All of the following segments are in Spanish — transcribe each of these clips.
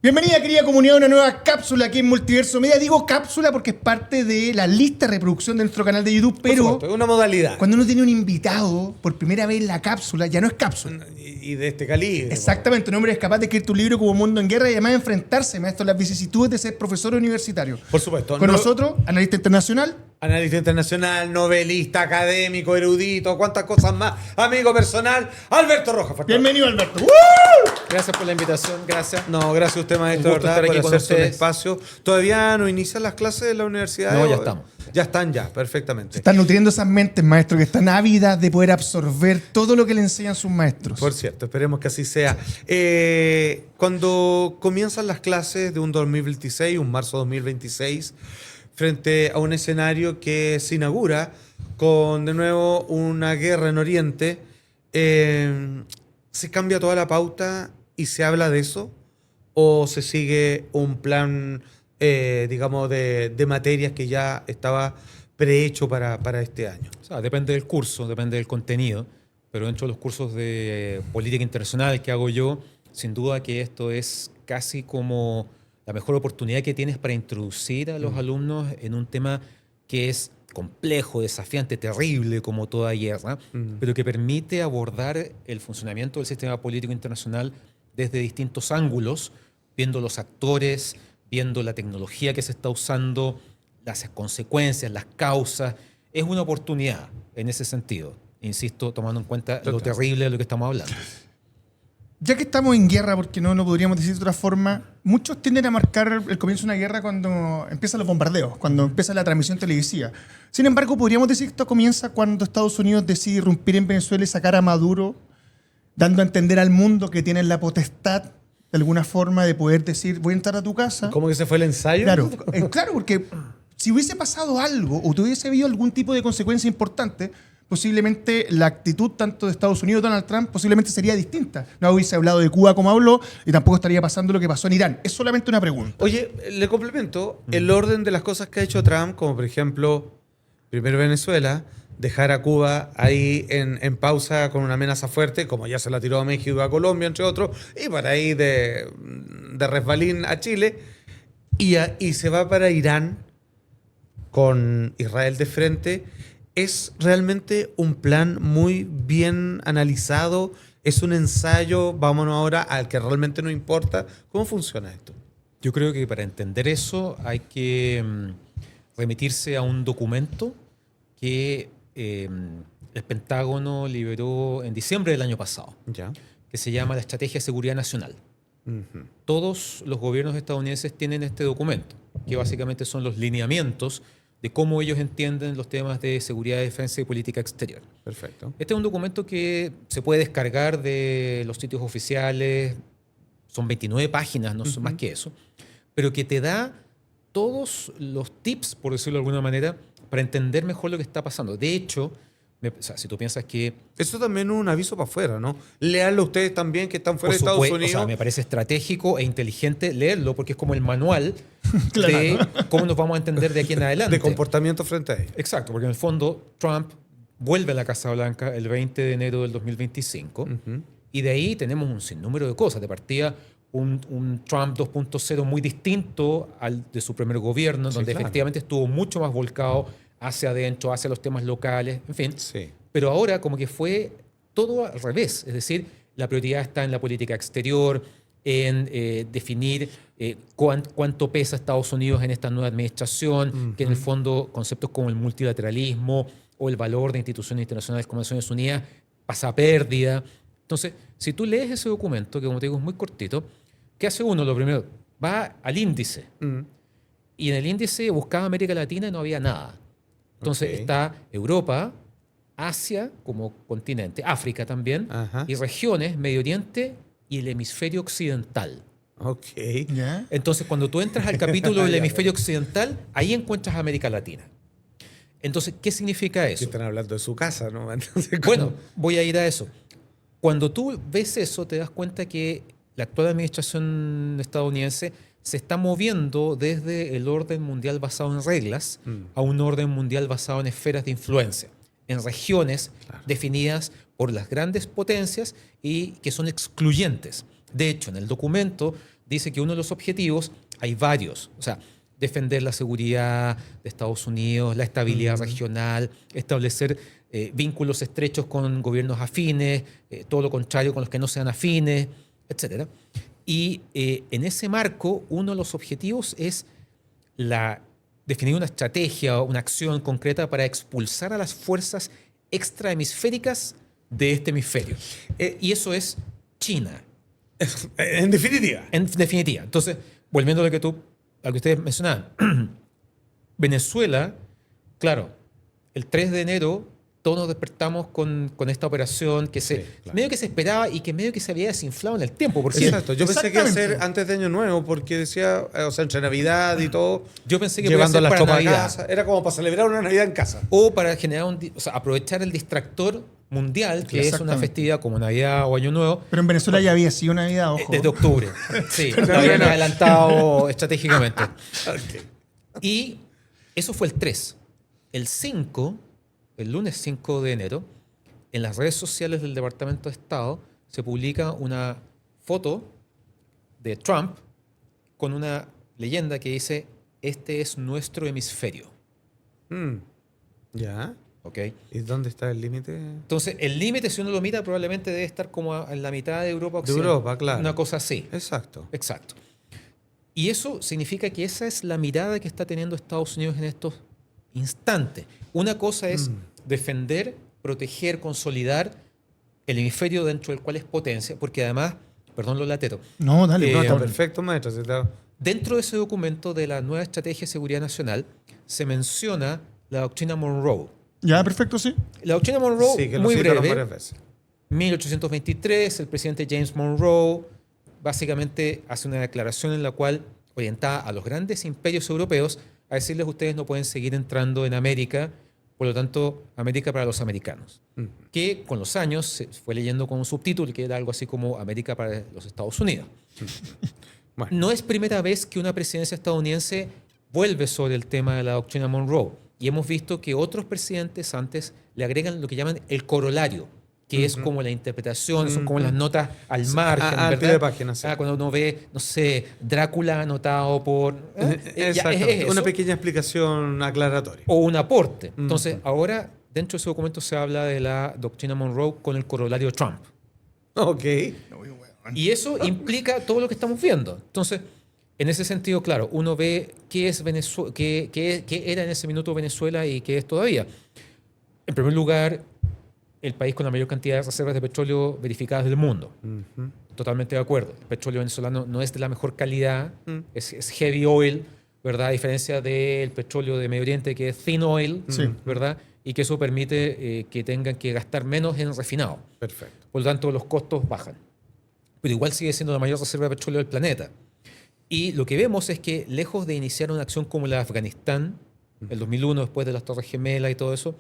Bienvenida, querida comunidad, a una nueva cápsula aquí en Multiverso Media. Digo cápsula porque es parte de la lista de reproducción de nuestro canal de YouTube, pero Por supuesto, es una modalidad. cuando uno tiene un invitado por primera vez en la cápsula, ya no es cápsula. Y de este calibre. Exactamente, un hombre es capaz de escribir tu libro como Mundo en Guerra y además de enfrentarse, maestro, a las vicisitudes de ser profesor universitario. Por supuesto. Con nosotros, analista internacional. Analista internacional, novelista, académico, erudito, cuántas cosas más. Amigo personal, Alberto Rojas. Bienvenido, Alberto. Gracias por la invitación, gracias. No, gracias a usted, maestro, Un gusto ¿verdad? estar aquí por con hacerse un ustedes. espacio. ¿Todavía no inician las clases de la universidad? No, ya estamos. Ya están, ya, perfectamente. Se están nutriendo esas mentes, maestro, que están ávidas de poder absorber todo lo que le enseñan sus maestros. Por cierto, esperemos que así sea. Cuando comienzan las clases de un 2026, un marzo 2026, frente a un escenario que se inaugura con, de nuevo, una guerra en Oriente, ¿se cambia toda la pauta y se habla de eso? ¿O se sigue un plan, digamos, de materias que ya estaba prehecho para este año? O sea, depende del curso, depende del contenido, pero dentro de los cursos de política internacional que hago yo, sin duda que esto es casi como la mejor oportunidad que tienes para introducir a los alumnos en un tema que es complejo, desafiante, terrible como toda guerra, pero que permite abordar el funcionamiento del sistema político internacional desde distintos ángulos, viendo los actores, viendo la tecnología que se está usando, las consecuencias, las causas. Es una oportunidad en ese sentido, insisto, tomando en cuenta lo terrible de lo que estamos hablando. Ya que estamos en guerra, porque no lo podríamos decir de otra forma, muchos tienden a marcar el comienzo de una guerra cuando empiezan los bombardeos, cuando empieza la transmisión televisiva. Sin embargo, podríamos decir que esto comienza cuando Estados Unidos decide irrumpir en Venezuela y sacar a Maduro, dando a entender al mundo que tienen la potestad, de alguna forma, de poder decir, voy a entrar a tu casa. ¿Cómo que se fue el ensayo? Claro, claro, porque si hubiese pasado algo o tuviese habido algún tipo de consecuencia importante, posiblemente la actitud tanto de Estados Unidos, Donald Trump, posiblemente sería distinta. No hubiese hablado de Cuba como habló y tampoco estaría pasando lo que pasó en Irán. Es solamente una pregunta. Oye, le complemento el orden de las cosas que ha hecho Trump, como por ejemplo, primero Venezuela, dejar a Cuba ahí en pausa con una amenaza fuerte, como ya se la tiró a México y a Colombia, entre otros, y para ahí de resbalín a Chile, y se va para Irán con Israel de frente. ¿Es realmente un plan muy bien analizado? ¿Es un ensayo? Vámonos ahora al que realmente nos importa. ¿Cómo funciona esto? Yo creo que para entender eso hay que remitirse a un documento que el Pentágono liberó en diciembre del año pasado, Ya. que se llama la Estrategia de Seguridad Nacional. Todos los gobiernos estadounidenses tienen este documento, que básicamente son los lineamientos de cómo ellos entienden los temas de seguridad, defensa y política exterior. Perfecto. Este es un documento que se puede descargar de los sitios oficiales, son 29 páginas, no son más que eso, pero que te da todos los tips, por decirlo de alguna manera, para entender mejor lo que está pasando. De hecho, o sea, si tú piensas que... Eso también es un aviso para afuera, ¿no? Leanlo ustedes también que están fuera de Estados Unidos. O sea, me parece estratégico e inteligente leerlo porque es como el manual Claro. de cómo nos vamos a entender de aquí en adelante. De comportamiento frente a ellos. Exacto, porque en el fondo Trump vuelve a la Casa Blanca el 20 de enero del 2025 y de ahí tenemos un sinnúmero de cosas. De partida, un Trump 2.0 muy distinto al de su primer gobierno, Sí, donde claro. efectivamente estuvo mucho más volcado hacia adentro, hacia los temas locales, en fin. Sí. Pero ahora como que fue todo al revés, es decir, la prioridad está en la política exterior, en definir cuánto pesa Estados Unidos en esta nueva administración, que en el fondo conceptos como el multilateralismo o el valor de instituciones internacionales como Naciones Unidas pasa a pérdida. Entonces, si tú lees ese documento, que como te digo es muy cortito, ¿qué hace uno? Lo primero, va al índice. Y en el índice buscaba América Latina y no había nada. Entonces Ok. está Europa, Asia como continente, África también, Ajá. y regiones, Medio Oriente y el hemisferio occidental. Ok. ¿Ya? Entonces, cuando tú entras al capítulo del hemisferio occidental, ahí encuentras América Latina. Entonces, ¿qué significa Que eso? están hablando de su casa, ¿no? Entonces, Bueno, voy a ir a eso. Cuando tú ves eso, te das cuenta que la actual administración estadounidense se está moviendo desde el orden mundial basado en reglas a un orden mundial basado en esferas de influencia, en regiones definidas por las grandes potencias y que son excluyentes. De hecho, en el documento dice que uno de los objetivos, hay varios, o sea, defender la seguridad de Estados Unidos, la estabilidad regional, establecer vínculos estrechos con gobiernos afines, todo lo contrario con los que no sean afines, etc. Y en ese marco, uno de los objetivos es definir una estrategia o una acción concreta para expulsar a las fuerzas extrahemisféricas de este hemisferio. Y eso es China. En definitiva. En definitiva. Entonces, volviendo a lo que ustedes mencionaban, Venezuela, claro, el 3 de enero todos nos despertamos con esta operación que medio que se esperaba y que medio que se había desinflado en el tiempo. Porque Exacto. Yo pensé que iba a ser antes de Año Nuevo porque decía, o sea, entre Navidad y todo. Yo pensé que llevando podía las ser para tropas a Navidad. casa. Era como para celebrar una Navidad en casa. O para generar o sea, aprovechar el distractor mundial, que es una festividad como Navidad o Año Nuevo. Pero en Venezuela ya había sido Navidad, ojo. Desde octubre. Sí, lo habían adelantado estratégicamente. Y eso fue el 3. El 5, el lunes 5 de enero, en las redes sociales del Departamento de Estado se publica una foto de Trump con una leyenda que dice: este es nuestro hemisferio. Ya. ¿Ok? ¿Y dónde está el límite? Entonces, el límite, si uno lo mira, probablemente debe estar como en la mitad de Europa De Occidental. Europa, claro. Una cosa así. Exacto. Exacto. Y eso significa que esa es la mirada que está teniendo Estados Unidos en estos instantes. Una cosa es defender, proteger, consolidar el hemisferio dentro del cual es potencia, porque además, perdón lo latero, No, dale, No, está no, perfecto, maestro. Se está- dentro de ese documento de la nueva Estrategia de Seguridad Nacional se menciona la doctrina Monroe. Ya, perfecto, sí. La doctrina Monroe, Sí, que lo muy citaron breve, varias veces. 1823, el presidente James Monroe básicamente hace una declaración en la cual orientada a los grandes imperios europeos a decirles: ustedes no pueden seguir entrando en América, por lo tanto, América para los americanos. Que con los años se fue leyendo con un subtítulo que era algo así como América para los Estados Unidos. Bueno. No es primera vez que una presidencia estadounidense vuelve sobre el tema de la doctrina Monroe. Y hemos visto que otros presidentes antes le agregan lo que llaman el corolario, que es como la interpretación, son como las notas al margen, al ¿verdad? pie de página, sí. Cuando uno ve, no sé, Drácula anotado por... ya, Exactamente. eso. Una pequeña explicación aclaratoria. O un aporte. Entonces, ahora, dentro de ese documento se habla de la doctrina Monroe con el corolario Trump. Ok. Y eso implica todo lo que estamos viendo. Entonces, en ese sentido, claro, uno ve qué es qué era en ese minuto Venezuela y qué es todavía. En primer lugar, el país con la mayor cantidad de reservas de petróleo verificadas del mundo. Totalmente de acuerdo. El petróleo venezolano no es de la mejor calidad, es heavy oil, ¿verdad? A diferencia del petróleo de Medio Oriente, que es thin oil, Sí. ¿verdad? Y que eso permite que tengan que gastar menos en refinado. Perfecto. Por lo tanto, los costos bajan. Pero igual sigue siendo la mayor reserva de petróleo del planeta. Y lo que vemos es que, lejos de iniciar una acción como la de Afganistán, el 2001, después de las Torres Gemelas y todo eso,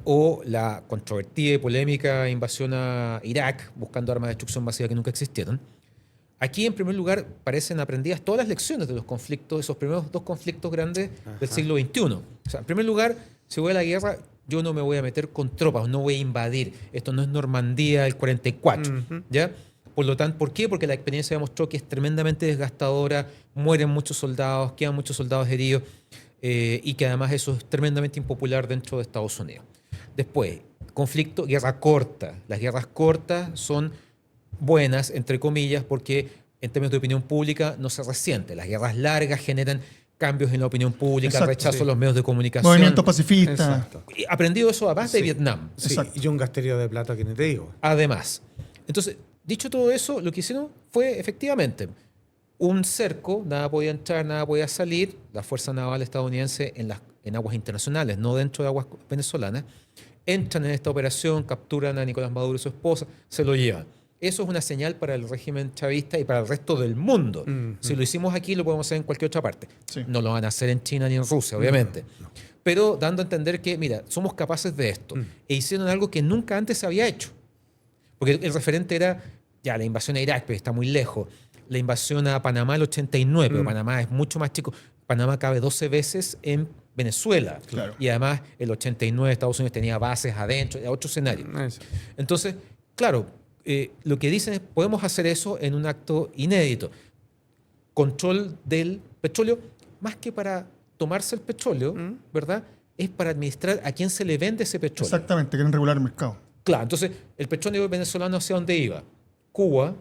o la controvertida y polémica invasión a Irak, buscando armas de destrucción masiva que nunca existieron, aquí, en primer lugar, parecen aprendidas todas las lecciones de los conflictos, esos primeros dos conflictos grandes del siglo XXI. O sea, en primer lugar, si voy a la guerra, yo no me voy a meter con tropas, no voy a invadir. Esto no es Normandía del 44, ¿ya? Por lo tanto, ¿por qué? Porque la experiencia demostró que es tremendamente desgastadora, mueren muchos soldados, quedan muchos soldados heridos, y que además eso es tremendamente impopular dentro de Estados Unidos. Después, conflicto, guerra corta. Las guerras cortas son buenas, entre comillas, porque en términos de opinión pública no se resiente. Las guerras largas generan cambios en la opinión pública, Exacto, rechazo sí. a los medios de comunicación. Movimientos pacifistas. Exacto. Y aprendido eso además de Sí. Vietnam. Sí, Exacto. y un gasterío de plata que ni te digo. Además. Entonces, dicho todo eso, lo que hicieron fue efectivamente un cerco, nada podía entrar, nada podía salir, la Fuerza Naval estadounidense en aguas internacionales, no dentro de aguas venezolanas, entran en esta operación, capturan a Nicolás Maduro y su esposa, se lo llevan. Eso es una señal para el régimen chavista y para el resto del mundo. Si lo hicimos aquí, lo podemos hacer en cualquier otra parte. Sí. No lo van a hacer en China ni en Rusia, obviamente. Pero dando a entender que, mira, somos capaces de esto. E hicieron algo que nunca antes se había hecho. Porque el referente era, ya, la invasión a Irak, pero está muy lejos. La invasión a Panamá el 89, pero Panamá es mucho más chico. Panamá cabe 12 veces en Venezuela. Claro. Y además, el 89 Estados Unidos tenía bases adentro, era otro escenario. Eso. Entonces, claro, lo que dicen es, podemos hacer eso en un acto inédito. control del petróleo, más que para tomarse el petróleo, ¿verdad? Es para administrar a quién se le vende ese petróleo. Exactamente, quieren regular el mercado. Claro, entonces el petróleo venezolano ¿hacia dónde iba? Cuba,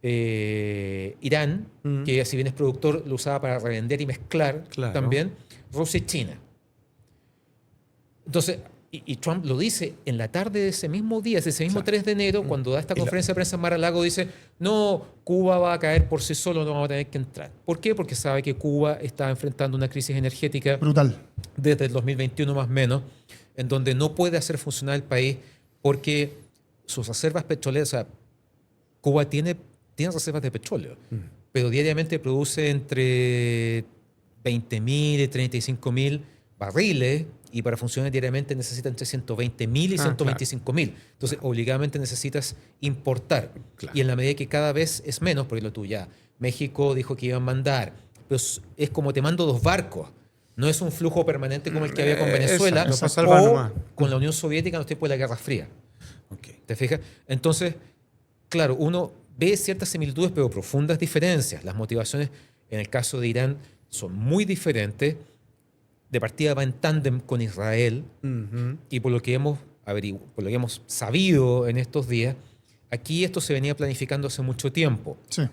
Irán, que si bien es productor, lo usaba para revender y mezclar también, Rusia y China. Entonces, y Trump lo dice en la tarde de ese mismo día, ese mismo 3 de enero, cuando da esta conferencia de prensa en Mar-a-Lago, dice, no, Cuba va a caer por sí solo, no vamos a tener que entrar. ¿Por qué? Porque sabe que Cuba está enfrentando una crisis energética Brutal. desde el 2021 más o menos, en donde no puede hacer funcionar el país porque sus reservas petroleras, o sea, Cuba tiene reservas de petróleo, pero diariamente produce entre 20.000 y 35.000 barriles, y para funcionar diariamente necesita entre 120.000 y 125.000. Entonces, obligadamente necesitas importar. Claro. Y en la medida que cada vez es menos, porque lo tú ya, México dijo que iban a mandar, pero es como te mando 2 barcos. No es un flujo permanente como el que había con Venezuela o con la Unión Soviética en los tiempos de la Guerra Fría. ¿Te fijas? Entonces, claro, uno ve ciertas similitudes pero profundas diferencias. Las motivaciones en el caso de Irán son muy diferentes. De partida va en tándem con Israel y por lo que hemos por lo que hemos sabido en estos días, aquí esto se venía planificando hace mucho tiempo. Sí.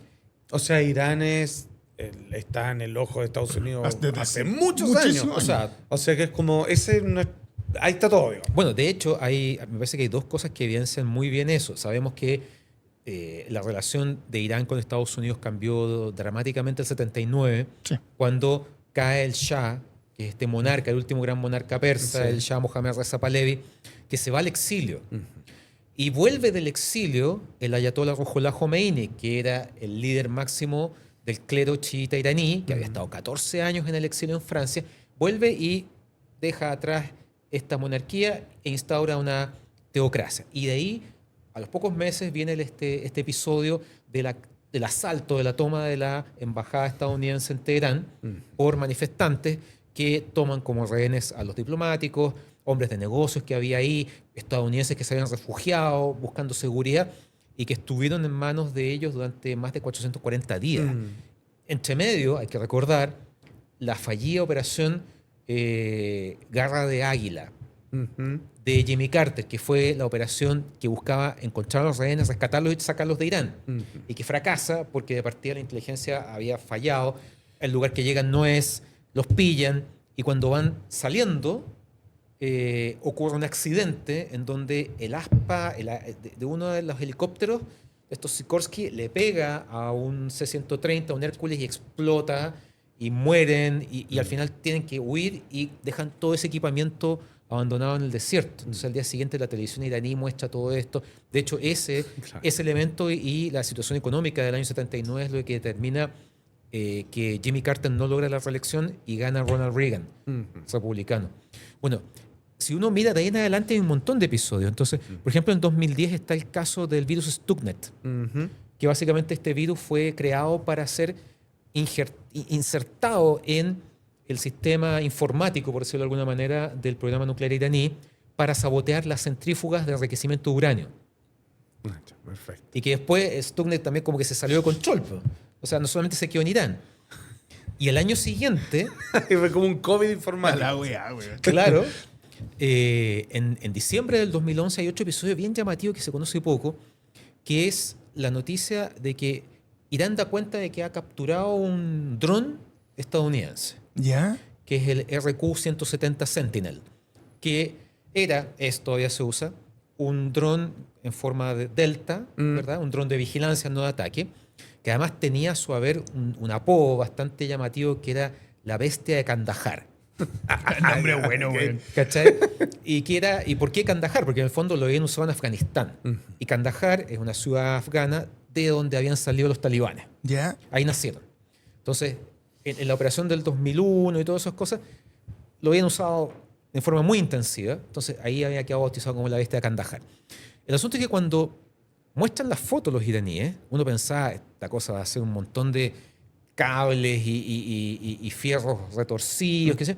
O sea, Irán está en el ojo de Estados Unidos hace muchos muchísimos años. O sea que es como ahí está todo. Digamos. Bueno, de hecho, me parece que hay 2 cosas que evidencian muy bien eso. Sabemos que la relación de Irán con Estados Unidos cambió dramáticamente en el 79, cuando cae el Shah, que es este monarca, el último gran monarca persa, el Shah Mohammad Reza Pahlavi, que se va al exilio. Y vuelve del exilio el ayatollah Ruhollah Khomeini, que era el líder máximo del clero chiita iraní, que había estado 14 años en el exilio en Francia, vuelve y deja atrás esta monarquía e instaura una teocracia. Y de ahí, a los pocos meses, viene este episodio del asalto, de la toma de la embajada estadounidense en Teherán por manifestantes que toman como rehenes a los diplomáticos, hombres de negocios que había ahí, estadounidenses que se habían refugiado buscando seguridad y que estuvieron en manos de ellos durante más de 440 días. Entre medio, hay que recordar, la fallida operación Garra de Águila de Jimmy Carter, que fue la operación que buscaba encontrar a los rehenes, rescatarlos y sacarlos de Irán, y que fracasa porque de partida la inteligencia había fallado, el lugar que llegan no es, los pillan, y cuando van saliendo ocurre un accidente en donde el aspa de uno de los helicópteros, estos Sikorsky, le pega a un C-130, a un Hércules, y explota, y mueren, y al final tienen que huir y dejan todo ese equipamiento abandonado en el desierto. Entonces al día siguiente la televisión iraní muestra todo esto. De hecho, ese elemento y la situación económica del año 79 es lo que determina que Jimmy Carter no logra la reelección y gana Ronald Reagan, republicano. Bueno, si uno mira de ahí en adelante hay un montón de episodios. Entonces, por ejemplo, en 2010 está el caso del virus Stuxnet, que básicamente este virus fue creado para ser insertado en el sistema informático, por decirlo de alguna manera, del programa nuclear iraní para sabotear las centrífugas de enriquecimiento de uranio. Perfecto. Y que después Stuxnet también como que se salió de control. O sea, no solamente se quedó en Irán. Y el año siguiente... Fue como un COVID informático. Claro. En diciembre del 2011 hay otro episodio bien llamativo que se conoce poco, que es la noticia de que Irán da cuenta de que ha capturado un dron estadounidense. ¿Ya? Que es el RQ-170 Sentinel, que todavía se usa, un dron en forma de Delta, ¿verdad? Un dron de vigilancia, no de ataque, que además tenía a su haber un apodo bastante llamativo que era la bestia de Kandahar. Nombre bueno, güey. ¿Cachai? ¿Y por qué Kandahar? Porque en el fondo lo habían usado en Afganistán. Y Kandahar es una ciudad afgana de donde habían salido los talibanes. ¿Ya? Ahí nacieron. Entonces, en la operación del 2001 y todas esas cosas, lo habían usado de forma muy intensiva. Entonces, ahí había quedado bautizado como la bestia de Kandahar. El asunto es que cuando muestran las fotos los iraníes, uno pensaba, esta cosa va a ser un montón de cables y fierros retorcidos, que sé,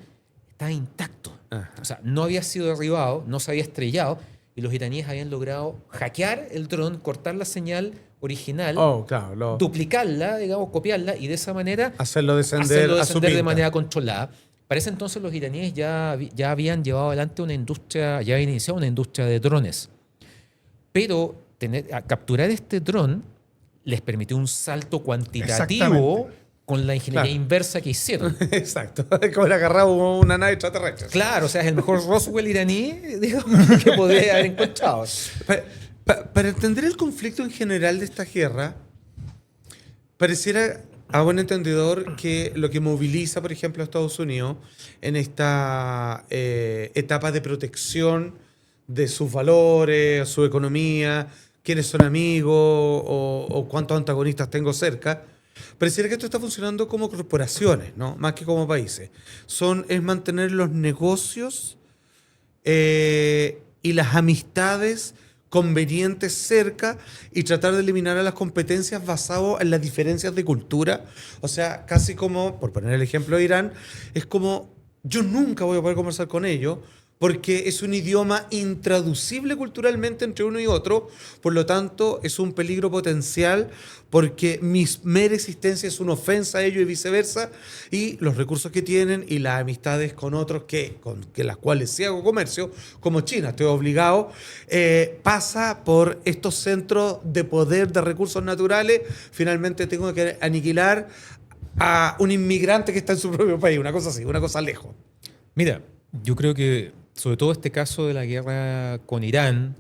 estaba intacto. O sea, no había sido derribado, no se había estrellado, y los iraníes habían logrado hackear el dron, cortar la señal original, Oh, claro. duplicarla, digamos, copiarla y de esa manera Hacerlo descender, hacerlo a su descender de pinta. manera controlada. Para ese entonces los iraníes ya habían llevado adelante una industria, ya habían iniciado una industria de drones. Pero capturar este dron les permitió un salto cuantitativo Exactamente. con la ingeniería Claro. inversa que hicieron. Exacto. Es como le agarraba una nave extraterrestre. Claro, o sea, es el mejor Roswell iraní, digamos, que podría haber encontrado. Para entender el conflicto en general de esta guerra, pareciera a buen entendedor que lo que moviliza, por ejemplo, a Estados Unidos en esta etapa de protección de sus valores, su economía, quiénes son amigos o cuántos antagonistas tengo cerca, pareciera que esto está funcionando como corporaciones, ¿no? Más que como países. Es mantener los negocios y las amistades convenientes cerca y tratar de eliminar a las competencias basado en las diferencias de cultura. O sea, casi como, por poner el ejemplo de Irán, es como yo nunca voy a poder conversar con ellos porque es un idioma intraducible culturalmente entre uno y otro, por lo tanto es un peligro potencial porque mi mera existencia es una ofensa a ellos y viceversa, y los recursos que tienen y las amistades con otros con las cuales sí hago comercio, como China, estoy obligado, pasa por estos centros de poder de recursos naturales, finalmente tengo que aniquilar a un inmigrante que está en su propio país, una cosa así, una cosa lejos. Mira, yo creo que sobre todo este caso de la guerra con Irán,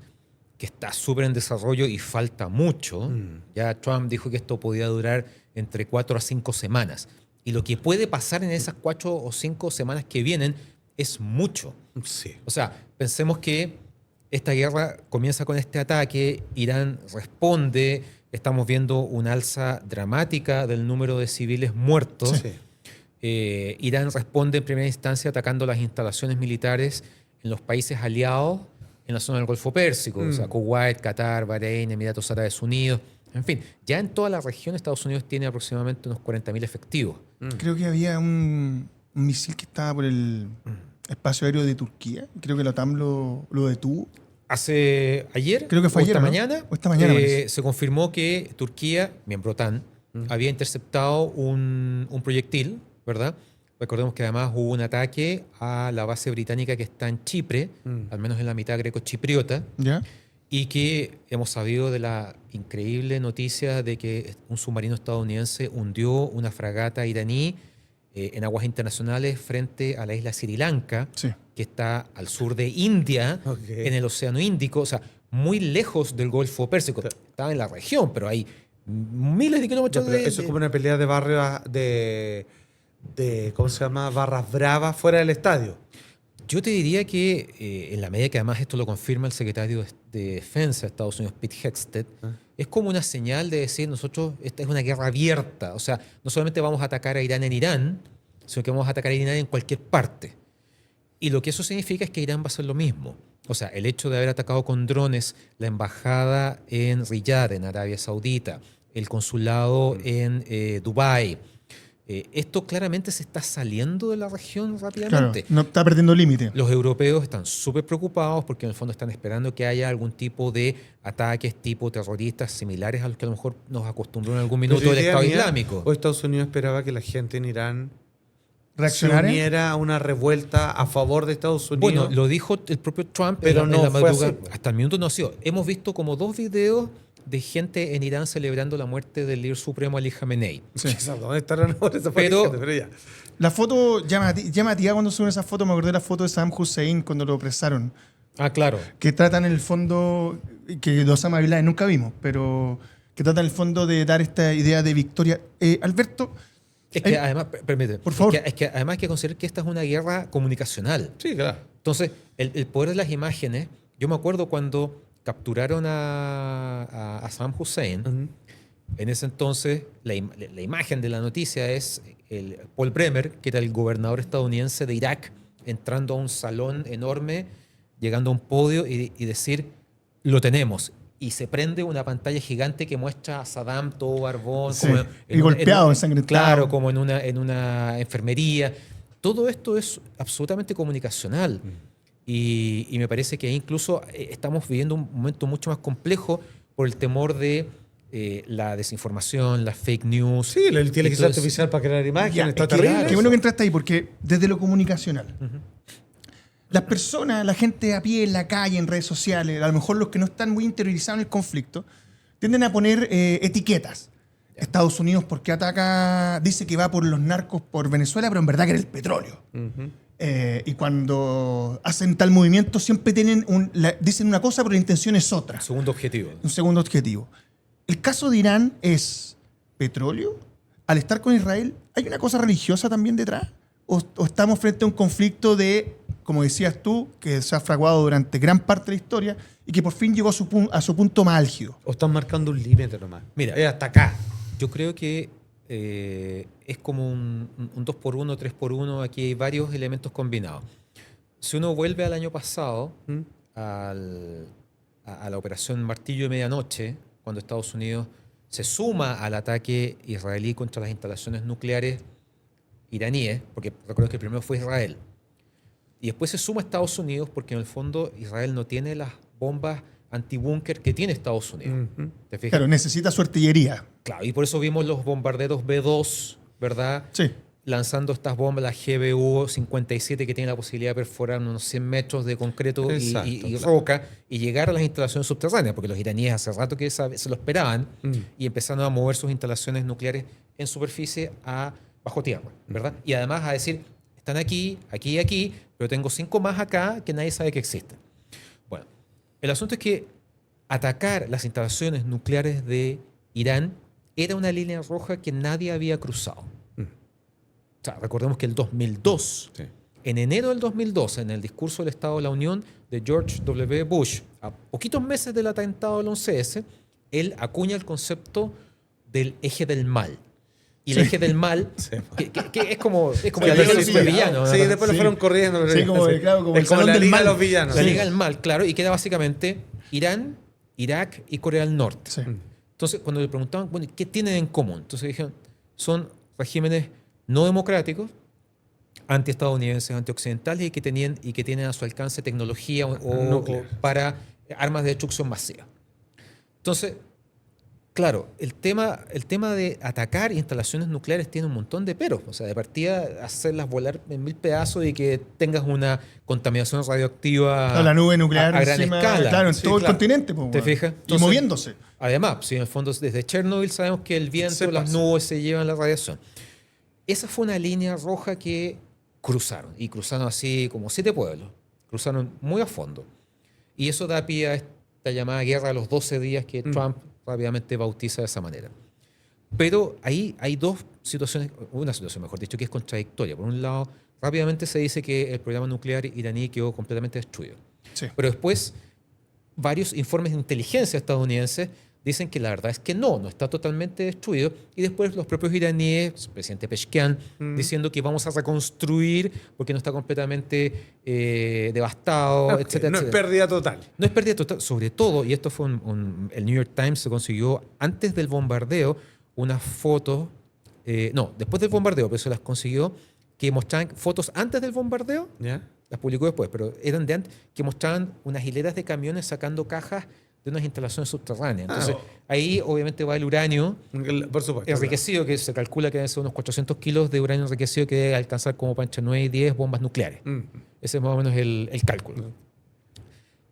que está súper en desarrollo y falta mucho, ya Trump dijo que esto podía durar entre 4 a 5 semanas. Y lo que puede pasar en esas 4 o 5 semanas que vienen es mucho. Sí. O sea, pensemos que esta guerra comienza con este ataque, Irán responde, estamos viendo una alza dramática del número de civiles muertos. Sí. Irán responde en primera instancia atacando las instalaciones militares en los países aliados en la zona del Golfo Pérsico, o sea, Kuwait, Qatar, Bahrein, Emiratos Árabes Unidos, en fin, ya en toda la región Estados Unidos tiene aproximadamente unos 40.000 efectivos. Creo que había un misil que estaba por el espacio aéreo de Turquía. Creo que la OTAN lo detuvo. Ayer, Creo que fue o ayer, esta ¿no? mañana, O esta mañana, parece. se confirmó que Turquía, miembro OTAN, había interceptado un proyectil, ¿verdad? Recordemos que además hubo un ataque a la base británica que está en Chipre, al menos en la mitad greco-chipriota, ¿Ya? y que hemos sabido de la increíble noticia de que un submarino estadounidense hundió una fragata iraní en aguas internacionales frente a la isla Sri Lanka, Sí. que está al sur de India, Ok. en el Océano Índico, o sea, muy lejos del Golfo Pérsico. Estaba en la región, pero hay miles de kilómetros Pero de... eso es como una pelea de barrios de ¿cómo se llama? Barras bravas fuera del estadio. Yo te diría que, en la medida que además esto lo confirma el secretario de Defensa de Estados Unidos, Pete Hegseth, es como una señal de decir, nosotros, esta es una guerra abierta. O sea, no solamente vamos a atacar a Irán en Irán, sino que vamos a atacar a Irán en cualquier parte. Y lo que eso significa es que Irán va a hacer lo mismo. O sea, el hecho de haber atacado con drones la embajada en Riyadh, en Arabia Saudita, el consulado en Dubái, esto claramente se está saliendo de la región Claro, rápidamente. no está perdiendo límite. Los europeos están súper preocupados porque en el fondo están esperando que haya algún tipo de ataques tipo terroristas similares a los que a lo mejor nos acostumbró en algún minuto Pero el idea Estado mía, Islámico. O Estados Unidos esperaba que la gente en Irán se ¿Reaccionar? uniera a una revuelta a favor de Estados Unidos. Bueno, lo dijo el propio Trump Pero en no la fue madrugada. así. Hasta el minuto no ha sido. Hemos visto como 2 videos de gente en Irán celebrando la muerte del líder supremo Ali Khamenei. Sí. Exacto, ¿dónde estarán ahora esa Pero- gente? Pero ya. La foto llamativa cuando suben esa foto, me acordé de la foto de Saddam Hussein cuando lo apresaron. Ah, claro. Que tratan en el fondo, que de Osama Bin Laden nunca vimos, pero que tratan en el fondo de dar esta idea de victoria. Alberto, Es que además, permíteme, Por favor. Es que además hay que considerar que esta es una guerra comunicacional. Sí, claro. Entonces, el poder de las imágenes, yo me acuerdo cuando capturaron a Saddam Hussein, en ese entonces la imagen de la noticia es el Paul Bremer, que era el gobernador estadounidense de Irak, entrando a un salón enorme, llegando a un podio y decir, lo tenemos. Y se prende una pantalla gigante que muestra a Saddam todo barbón. Sí, como y golpeado, un- ensangrentado. Claro, como en una enfermería. Todo esto es absolutamente comunicacional. Y me parece que incluso estamos viviendo un momento mucho más complejo por el temor de la desinformación, las fake news. Sí, la inteligencia Entonces, artificial para crear imágenes, Ya, está es que terrible. qué eso. bueno que entraste ahí, porque desde lo comunicacional, las personas, la gente a pie en la calle, en redes sociales, a lo mejor los que no están muy interiorizados en el conflicto, tienden a poner etiquetas. Estados Unidos, porque ataca, dice que va por los narcos por Venezuela, pero en verdad que era el petróleo. Y cuando hacen tal movimiento, siempre dicen una cosa, pero la intención es otra. Segundo objetivo. Un segundo objetivo. El caso de Irán es petróleo. Al estar con Israel, ¿hay una cosa religiosa también detrás? ¿O estamos frente a un conflicto de, como decías tú, que se ha fraguado durante gran parte de la historia y que por fin llegó a su punto más álgido? O están marcando un límite nomás. Mira. Es hasta acá. Yo creo que es como un 2x1, 3x1, aquí hay varios elementos combinados. Si uno vuelve al año pasado, a la operación Martillo de Medianoche, cuando Estados Unidos se suma al ataque israelí contra las instalaciones nucleares iraníes, porque recuerdo que el primero fue Israel, y después se suma a Estados Unidos porque en el fondo Israel no tiene las bombas antibúnker que tiene Estados Unidos. ¿Te fijas? Claro, necesita su artillería. Claro, y por eso vimos los bombarderos B-2, ¿verdad? Sí. Lanzando estas bombas, las GBU-57, que tienen la posibilidad de perforar unos 100 metros de concreto Exacto, y claro. roca y llegar a las instalaciones subterráneas, porque los iraníes hace rato que se lo esperaban y empezaron a mover sus instalaciones nucleares en superficie a bajo tierra, ¿verdad? Y además a decir, están aquí, aquí y aquí, pero tengo 5 más acá que nadie sabe que existen. Bueno, el asunto es que atacar las instalaciones nucleares de Irán era una línea roja que nadie había cruzado. O sea, recordemos que el 2002, Sí. en enero del 2012, en el discurso del Estado de la Unión de George W. Bush, a poquitos meses del atentado del 11S, él acuña el concepto del eje del mal. Y el eje del mal, que es como la liga de los supervillanos. Sí, ¿verdad? después lo Sí. fueron corriendo. Sí, como, claro, como Es el como salón la del liga de mal. los villanos. La Sí. liga del mal, claro, y queda básicamente Irán, Irak y Corea del Norte. Sí. Entonces, cuando le preguntaban, bueno, ¿qué tienen en común? Entonces dijeron, son regímenes no democráticos, antiestadounidenses, antioccidentales y que tienen a su alcance tecnología Nuclear. o para armas de destrucción masiva. Entonces, claro, el tema de atacar instalaciones nucleares tiene un montón de peros. O sea, de partida, hacerlas volar en 1000 pedazos y que tengas una contaminación radioactiva A la nube nuclear a gran encima, escala. claro, en Sí, todo claro. el continente. Pues, ¿Te bueno. fijas? Y Entonces, moviéndose. Además, si en el fondo desde Chernobyl sabemos que el viento, Se las pasa. nubes se llevan la radiación. Esa fue una línea roja que cruzaron, y cruzaron así como 7 pueblos. Cruzaron muy a fondo. Y eso da pie a esta llamada guerra de los 12 días que Trump rápidamente bautiza de esa manera. Pero ahí hay una situación, mejor dicho, que es contradictoria. Por un lado, rápidamente se dice que el programa nuclear iraní quedó completamente destruido. Sí. Pero después, varios informes de inteligencia estadounidenses dicen que la verdad es que no está totalmente destruido. Y después los propios iraníes, el presidente Pezeshkian, diciendo que vamos a reconstruir porque no está completamente devastado, etcétera, No es etcétera. pérdida total. No es pérdida total. Sobre todo, y esto fue el New York Times se consiguió antes del bombardeo unas fotos, después del bombardeo, pero se las consiguió, que mostraban fotos antes del bombardeo, ¿Ya? las publicó después, pero eran de antes, que mostraban unas hileras de camiones sacando cajas de unas instalaciones subterráneas. Entonces, ahí obviamente va el uranio Por supuesto. enriquecido, que se calcula que deben ser unos 400 kilos de uranio enriquecido que debe alcanzar como para entre 9 y 10 bombas nucleares. Ese es más o menos el cálculo.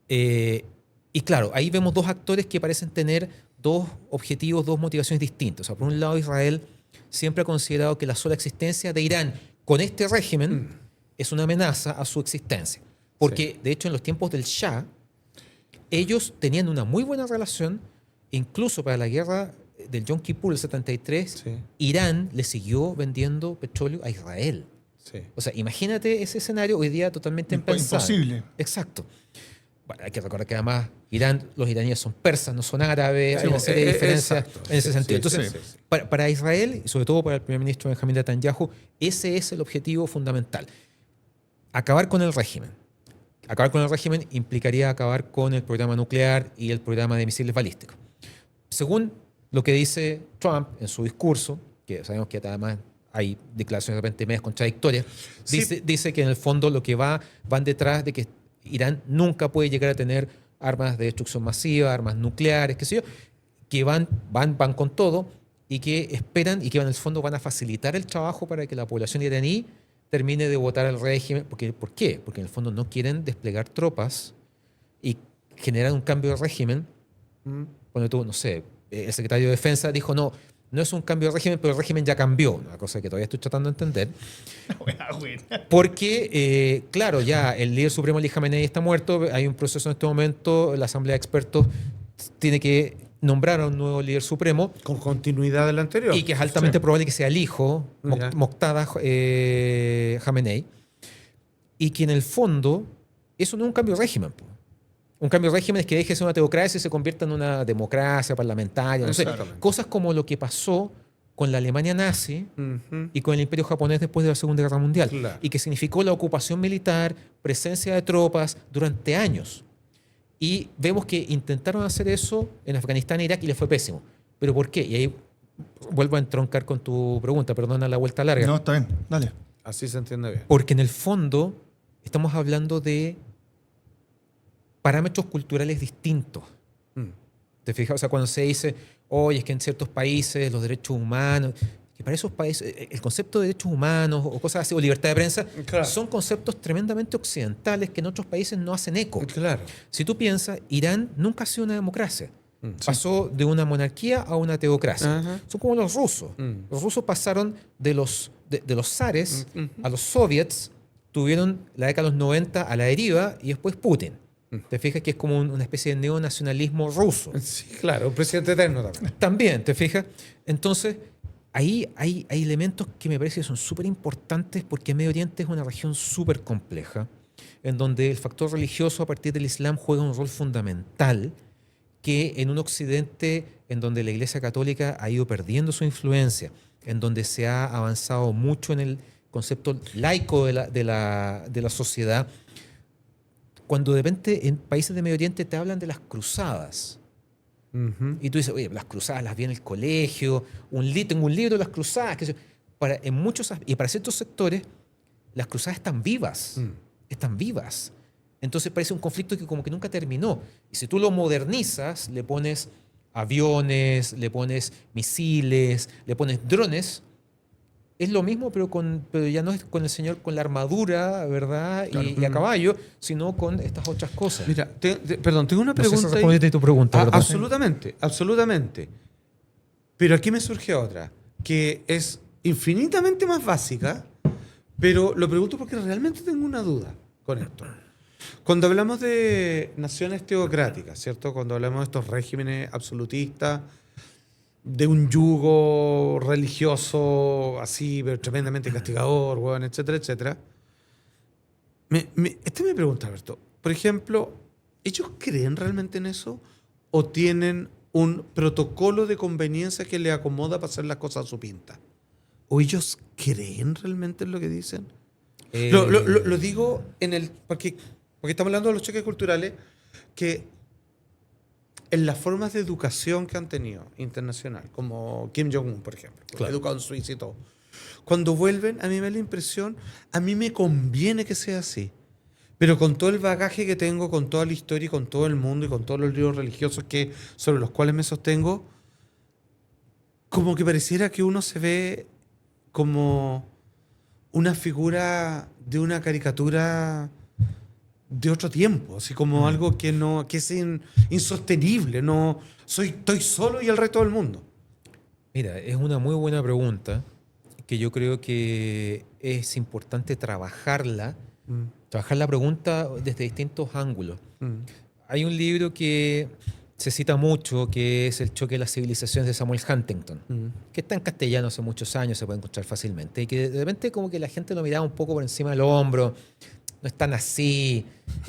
Y claro, ahí vemos dos actores que parecen tener dos objetivos, dos motivaciones distintas. O sea, por un lado, Israel siempre ha considerado que la sola existencia de Irán con este régimen es una amenaza a su existencia. Porque, de hecho, en los tiempos del Shah, ellos tenían una muy buena relación, incluso para la guerra del Yom Kippur, el 73, Sí. Irán le siguió vendiendo petróleo a Israel. Sí. O sea, imagínate ese escenario hoy día totalmente impensable. Imposible. Exacto. Bueno, hay que recordar que además los iraníes son persas, no son árabes, hay una serie de diferencias exacto. en ese Sí, sentido. sí, Entonces, sí. Para Israel, y sobre todo para el primer ministro Benjamin Netanyahu, ese es el objetivo fundamental. Acabar con el régimen. Acabar con el régimen implicaría acabar con el programa nuclear y el programa de misiles balísticos. Según lo que dice Trump en su discurso, que sabemos que además hay declaraciones de repente medias contradictorias, Sí. dice que en el fondo lo que van detrás de que Irán nunca puede llegar a tener armas de destrucción masiva, armas nucleares, qué sé yo, que van con todo y que esperan y que en el fondo van a facilitar el trabajo para que la población iraní termine de votar al régimen. ¿Por qué? Porque en el fondo no quieren desplegar tropas y generar un cambio de régimen. Cuando tú, no sé, el secretario de Defensa dijo, no es un cambio de régimen, pero el régimen ya cambió, una cosa que todavía estoy tratando de entender. Porque, claro, ya el líder supremo Ali Khamenei está muerto, hay un proceso en este momento, la Asamblea de Expertos tiene que nombrar a un nuevo líder supremo. Con continuidad del anterior. Y que es altamente probable que sea el hijo, Ya. Moqtada Khamenei. Y que en el fondo, eso no es un cambio de régimen. Po. Un cambio de régimen es que deje de ser una teocracia y se convierta en una democracia parlamentaria. No sé, Exactamente. cosas como lo que pasó con la Alemania nazi Ujú. y con el Imperio japonés después de la Segunda Guerra Mundial. Claro. Y que significó la ocupación militar, presencia de tropas durante años. Y vemos que intentaron hacer eso en Afganistán e Irak y les fue pésimo. ¿Pero por qué? Y ahí vuelvo a entroncar con tu pregunta, perdona la vuelta larga. No, está bien, dale. Así se entiende bien. Porque en el fondo estamos hablando de parámetros culturales distintos. Mm. ¿Te fijas? O sea, cuando se dice, oye, es que en ciertos países los derechos humanos, que para esos países el concepto de derechos humanos o cosas así, o libertad de prensa, Claro. son conceptos tremendamente occidentales que en otros países no hacen eco. Claro. Si tú piensas, Irán nunca ha sido una democracia. Mm. Pasó de una monarquía a una teocracia. Ajá. Son como los rusos. Mm. Los rusos pasaron de los zares Mm. a los soviets, tuvieron la década de los 90 a la deriva y después Putin. Te fijas que es como una especie de neonacionalismo ruso. Sí, claro, un presidente eterno también. También, ¿te fijas? Entonces, ahí hay elementos que me parece que son súper importantes porque Medio Oriente es una región súper compleja, en donde el factor religioso a partir del Islam juega un rol fundamental, que en un Occidente en donde la Iglesia Católica ha ido perdiendo su influencia, en donde se ha avanzado mucho en el concepto laico de la sociedad, cuando de repente en países de Medio Oriente te hablan de las cruzadas, Ujú. y tú dices, oye, las cruzadas las vi en el colegio, tengo un libro de las cruzadas. Y para ciertos sectores, las cruzadas están vivas. Mm. Están vivas. Entonces parece un conflicto que como que nunca terminó. Y si tú lo modernizas, le pones aviones, le pones misiles, le pones drones, es lo mismo, pero ya no es con el señor con la armadura, ¿verdad? Y a caballo, sino con estas otras cosas. Mira, perdón, tengo una No sé si pregunta. ahí. respondiste tu pregunta, ¿verdad? Absolutamente, absolutamente. Pero aquí me surge otra, que es infinitamente más básica, pero lo pregunto porque realmente tengo una duda con esto. Cuando hablamos de naciones teocráticas, ¿cierto? Cuando hablamos de estos regímenes absolutistas, de un yugo religioso así, pero tremendamente castigador, weón, etcétera, etcétera. Esta es mi pregunta, Alberto. Por ejemplo, ¿ellos creen realmente en eso? ¿O tienen un protocolo de conveniencia que les acomoda para hacer las cosas a su pinta? ¿O ellos creen realmente en lo que dicen? Lo digo porque estamos hablando de los choques culturales que en las formas de educación que han tenido internacional, como Kim Jong-un, por ejemplo, Claro. educado en Suiza y todo. Cuando vuelven, a mí me da la impresión, a mí me conviene que sea así. Pero con todo el bagaje que tengo, con toda la historia y con todo el mundo y con todos los libros religiosos sobre los cuales me sostengo, como que pareciera que uno se ve como una figura de una caricatura de otro tiempo, así como algo que es insostenible, estoy solo y el resto del mundo. Mira, es una muy buena pregunta que yo creo que es importante trabajar la pregunta desde distintos ángulos. Hay un libro que se cita mucho, que es El choque de las civilizaciones de Samuel Huntington, que está en castellano hace muchos años, se puede encontrar fácilmente, y que de repente como que la gente lo miraba un poco por encima del hombro, no es tan así,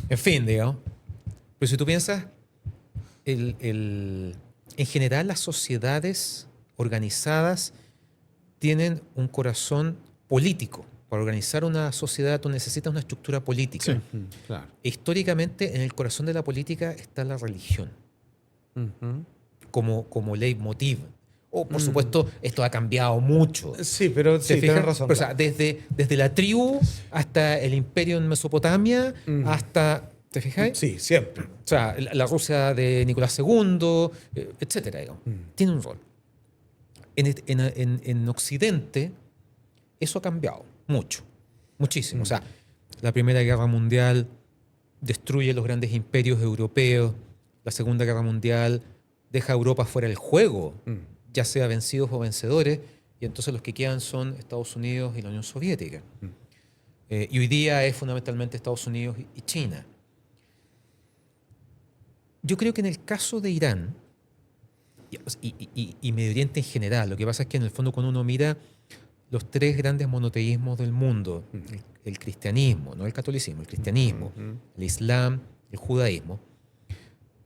en fin, digamos. Pero si tú piensas, en general las sociedades organizadas tienen un corazón político. Para organizar una sociedad tú necesitas una estructura política. Sí. Claro. Históricamente en el corazón de la política está la religión como leitmotiv. Por supuesto, esto ha cambiado mucho. Sí, pero ¿Te sí, fijas? tienes razón. Pero, o sea, desde la tribu hasta el imperio en Mesopotamia, hasta ¿Te fijáis? Sí, siempre. O sea, la Rusia de Nicolás II, etcétera, digamos. Tiene un rol. En Occidente, eso ha cambiado mucho, muchísimo. O sea, la Primera Guerra Mundial destruye los grandes imperios europeos, la Segunda Guerra Mundial deja a Europa fuera del juego, ya sea vencidos o vencedores, y entonces los que quedan son Estados Unidos y la Unión Soviética. Y hoy día es fundamentalmente Estados Unidos y China. Yo creo que en el caso de Irán y Medio Oriente en general, lo que pasa es que en el fondo cuando uno mira los tres grandes monoteísmos del mundo, el cristianismo, no el catolicismo, el cristianismo, el islam, el judaísmo,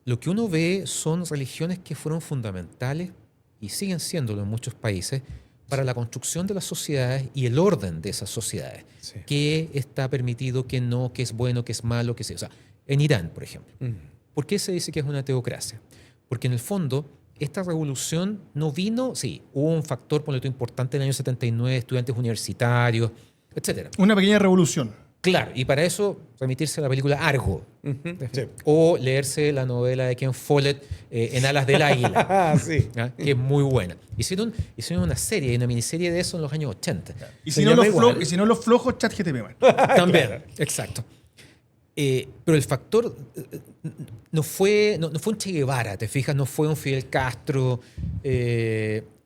lo que uno ve son religiones que fueron fundamentales y siguen siéndolo en muchos países para la construcción de las sociedades y el orden de esas sociedades. Sí. ¿Qué está permitido, qué no, qué es bueno, qué es malo, qué sea? O sea, en Irán, por ejemplo. ¿Por qué se dice que es una teocracia? Porque en el fondo esta revolución no vino, sí, hubo un factor ponle tú, importante en el año 79, estudiantes universitarios, etcétera. Una pequeña revolución. Claro, y para eso remitirse a la película Argo, Sí. o leerse la novela de Ken Follett, En alas del águila, Sí. ¿ya? Que es muy buena. Hicieron una serie, una miniserie de eso en los años 80. Y Se si, no llama los igual. y si no los flojos, ChatGPT, man. También, exacto. Pero el factor no fue un Che Guevara, ¿te fijas? No fue un Fidel Castro.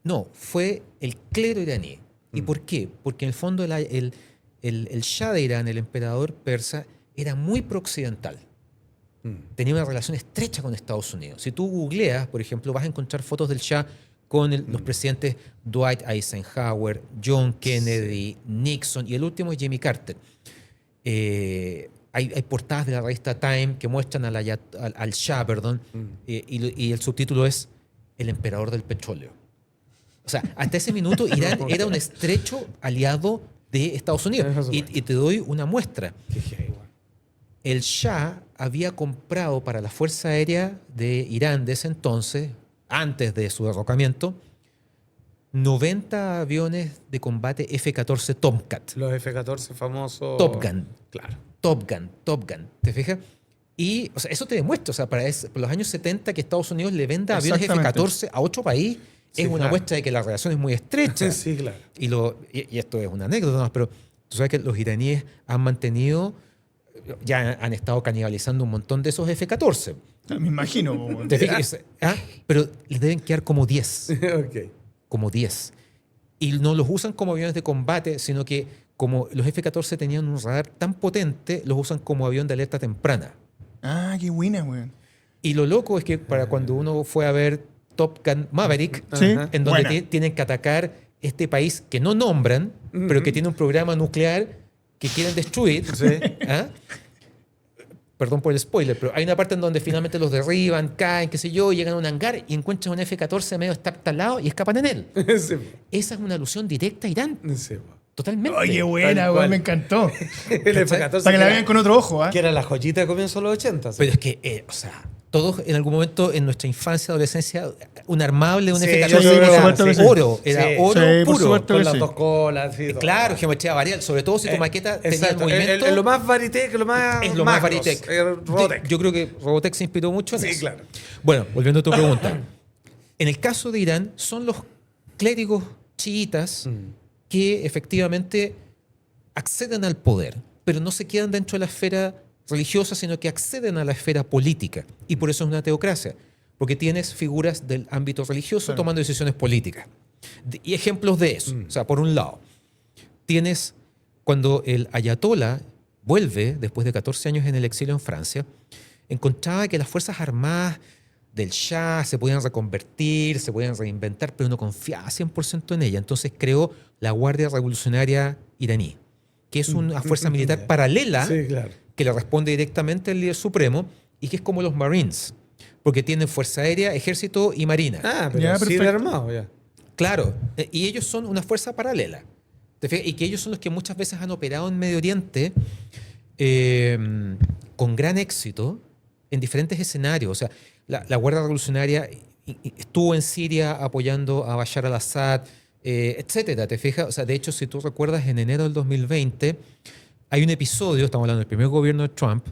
No, fue el clero iraní. ¿Y por qué? Porque en el fondo el Shah de Irán, el emperador persa, era muy pro-occidental. Tenía una relación estrecha con Estados Unidos. Si tú googleas, por ejemplo, vas a encontrar fotos del Shah con los presidentes Dwight Eisenhower, John Kennedy, Nixon y el último es Jimmy Carter. Hay portadas de la revista Time que muestran al Shah, perdón, y el subtítulo es El emperador del petróleo. O sea, hasta ese minuto Irán era un estrecho aliado de Estados Unidos. Y te doy una muestra. El Shah había comprado para la Fuerza Aérea de Irán de ese entonces, antes de su derrocamiento, 90 aviones de combate F-14 Tomcat. Los F-14 famosos. Top Gun. Claro. Top Gun. ¿Te fijas? Y o sea, eso te demuestra, o sea, para los años 70 que Estados Unidos le venda aviones Exactamente. F-14 a otro país Sí, es una claro. muestra de que la relación es muy estrecha. Sí, claro. Y esto es una anécdota más, pero tú sabes que los iraníes han mantenido, ya han estado canibalizando un montón de esos F-14. Me imagino. Man. ¿Te fijas? Pero les deben quedar como 10. Ok. Como 10. Y no los usan como aviones de combate, sino que como los F-14 tenían un radar tan potente, los usan como avión de alerta temprana. Ah, qué buena, weón. Y lo loco es que para cuando uno fue a ver Top Gun Maverick, Sí, Ajá. en donde buena. tienen que atacar este país que no nombran, pero que tiene un programa nuclear que quieren destruir. Sí. ¿Ah? Perdón por el spoiler, pero hay una parte en donde finalmente los derriban, caen, qué sé yo, llegan a un hangar y encuentran un F-14 medio estartalado y escapan en él. Sí. Esa es una alusión directa a Irán. Sí. Totalmente. Oye, buena, Tal weón, cual. me encantó. El F-14. Para que la vean con otro ojo, ¿ah? Que era la joyita de comienzo de los 80. ¿sí? Pero es que, o sea, todos en algún momento en nuestra infancia, adolescencia, un armable, un Sí, F-14 sí, por era supuesto que sí. oro, era Sí. oro Sí, por puro. supuesto. Con que las sí. dos colas. Sí, todo. Claro, geometría variable, sobre todo si tu maqueta tenía el Exacto. movimiento. Lo más Varitec, lo más. Es lo más Macros. Varitec. Robotech. Yo creo que Robotech se inspiró mucho en Sí, eso. claro. Bueno, volviendo a tu pregunta. En el caso de Irán, son los clérigos chiitas que efectivamente acceden al poder, pero no se quedan dentro de la esfera religiosa, sino que acceden a la esfera política. Y por eso es una teocracia, porque tienes figuras del ámbito religioso Claro. tomando decisiones políticas. Y ejemplos de eso. O sea, por un lado, tienes cuando el ayatolá vuelve, después de 14 años en el exilio en Francia, encontraba que las Fuerzas Armadas del Shah se podían reconvertir, se podían reinventar, pero no confiaba 100% en ella. Entonces creó la Guardia Revolucionaria iraní, que es una fuerza militar paralela Sí, claro. que le responde directamente al líder supremo y que es como los Marines, porque tienen Fuerza Aérea, Ejército y Marina. Ah, pero Ya, sí de perfecto. armado, ya. Claro, y ellos son una fuerza paralela. ¿Te fijas? Y que ellos son los que muchas veces han operado en Medio Oriente con gran éxito en diferentes escenarios. O sea, la Guardia Revolucionaria estuvo en Siria apoyando a Bashar al-Assad, etcétera. ¿Te fijas? O sea, de hecho, si tú recuerdas, en enero del 2020 hay un episodio, estamos hablando del primer gobierno de Trump,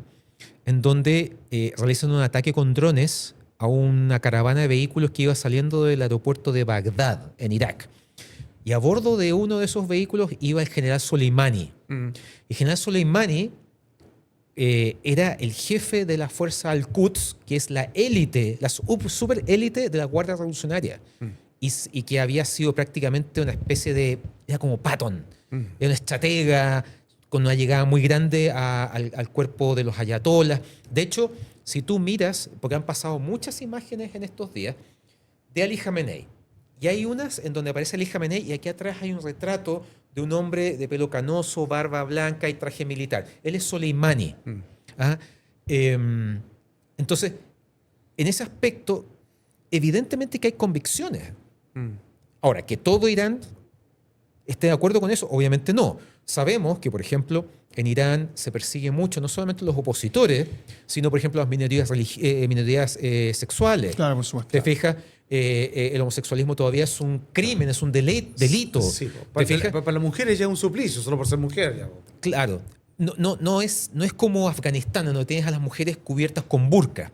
en donde realizan un ataque con drones a una caravana de vehículos que iba saliendo del aeropuerto de Bagdad, en Irak. Y a bordo de uno de esos vehículos iba el general Soleimani. El general Soleimani era el jefe de la fuerza Al-Quds, que es la élite, la super élite de la Guardia Revolucionaria. Y que había sido prácticamente una especie de... Era como Patton. Era un estratega con una llegada muy grande al cuerpo de los ayatolas. De hecho, si tú miras, porque han pasado muchas imágenes en estos días, de Ali Khamenei. Y hay unas en donde aparece Ali Khamenei y aquí atrás hay un retrato de un hombre de pelo canoso, barba blanca y traje militar. Él es Soleimani. ¿Ah? Entonces, en ese aspecto, evidentemente que hay convicciones. Ahora, que todo Irán esté de acuerdo con eso, obviamente no. Sabemos que, por ejemplo, en Irán se persigue mucho no solamente los opositores, sino, por ejemplo, las minorías sexuales. Claro, por supuesto. ¿Te fijas? El homosexualismo todavía es un crimen, es un delito. Sí, ¿Te fijas? para las mujeres ya es un suplicio, solo por ser mujer. Ya. Claro. No es como Afganistán, donde tienes a las mujeres cubiertas con burka,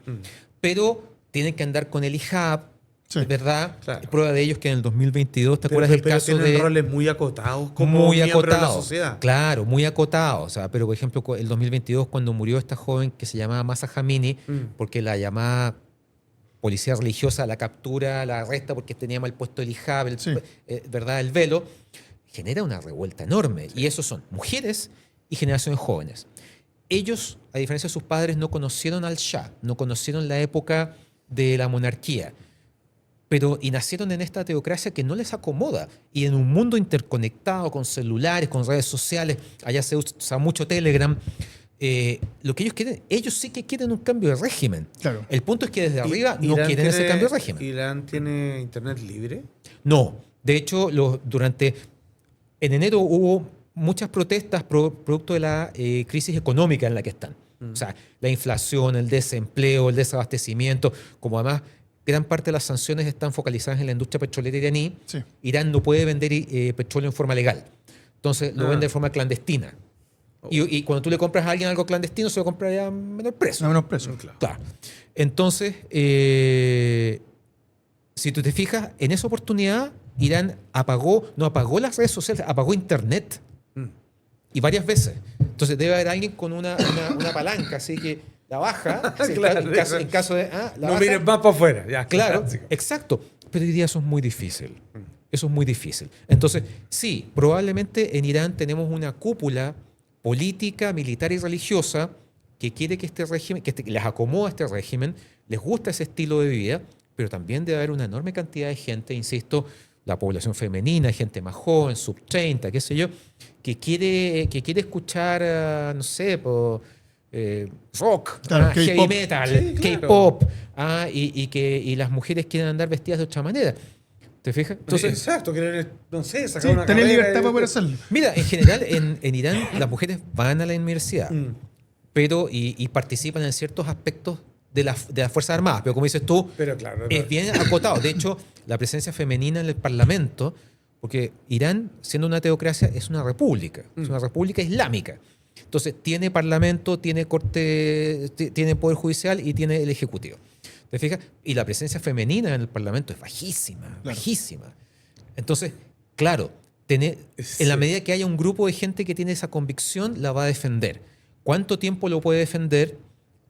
pero tienen que andar con el hijab, Sí, ¿verdad? claro. Prueba de ello es que en el 2022, ¿te acuerdas del Pero caso tienen de... roles muy acotados como Muy miembros de la acotado, sociedad. claro, muy acotado. O sea, pero por ejemplo, el 2022, cuando murió esta joven que se llamaba Masa Amini, porque la llamada policía religiosa la captura, la arresta porque tenía mal puesto el hijab, ¿verdad? El velo, genera una revuelta enorme. Y esos son mujeres y generaciones jóvenes. Ellos, a diferencia de sus padres, no conocieron al Shah, no conocieron la época de la monarquía. Y nacieron en esta teocracia que no les acomoda. Y en un mundo interconectado con celulares, con redes sociales, allá se usa mucho Telegram, lo que ellos quieren, ellos sí que quieren un cambio de régimen. Claro. El punto es que desde arriba no Irán quieren ese tiene- cambio de régimen. ¿Irán tiene internet libre? No. De hecho, en enero hubo muchas protestas producto de la crisis económica en la que están. O sea, la inflación, el desempleo, el desabastecimiento, como además gran parte de las sanciones están focalizadas en la industria petrolera iraní. Sí. Irán no puede vender petróleo en forma legal. Entonces lo vende de forma clandestina. Y cuando tú le compras a alguien algo clandestino, se lo compras a menor precio. No menos preso. Claro. Entonces, si tú te fijas, en esa oportunidad, Irán no apagó las redes sociales, apagó Internet. Y varias veces. Entonces debe haber alguien con una palanca, así que la baja, Claro, en caso de... la No baja. mires más para afuera. Ya, Claro, clásico. exacto. Pero hoy día eso es muy difícil. Eso es muy difícil. Entonces, sí, probablemente en Irán tenemos una cúpula política, militar y religiosa que quiere que este régimen, les acomoda este régimen, les gusta ese estilo de vida, pero también debe haber una enorme cantidad de gente, insisto, la población femenina, gente más joven, sub 30, qué sé yo, que quiere escuchar, no sé, rock, Claro, heavy K-pop. metal, Sí, claro. K-pop, y las mujeres quieren andar vestidas de otra manera. ¿Te fijas? Entonces, Exacto, querer, no sé, sacar Sí, una tener carrera libertad y- para poder hacerlo. mira, en general en Irán las mujeres van a la universidad, pero y participan en ciertos aspectos de las Fuerzas Armadas, pero como dices tú, Pero claro, es bien acotado. De hecho, la presencia femenina en el Parlamento, porque Irán, siendo una teocracia, es una república islámica. Entonces, tiene parlamento, tiene corte, tiene poder judicial y tiene el ejecutivo. ¿Te fijas? Y la presencia femenina en el parlamento es bajísima, bajísima. Entonces, claro, en la medida que haya un grupo de gente que tiene esa convicción, la va a defender. ¿Cuánto tiempo lo puede defender?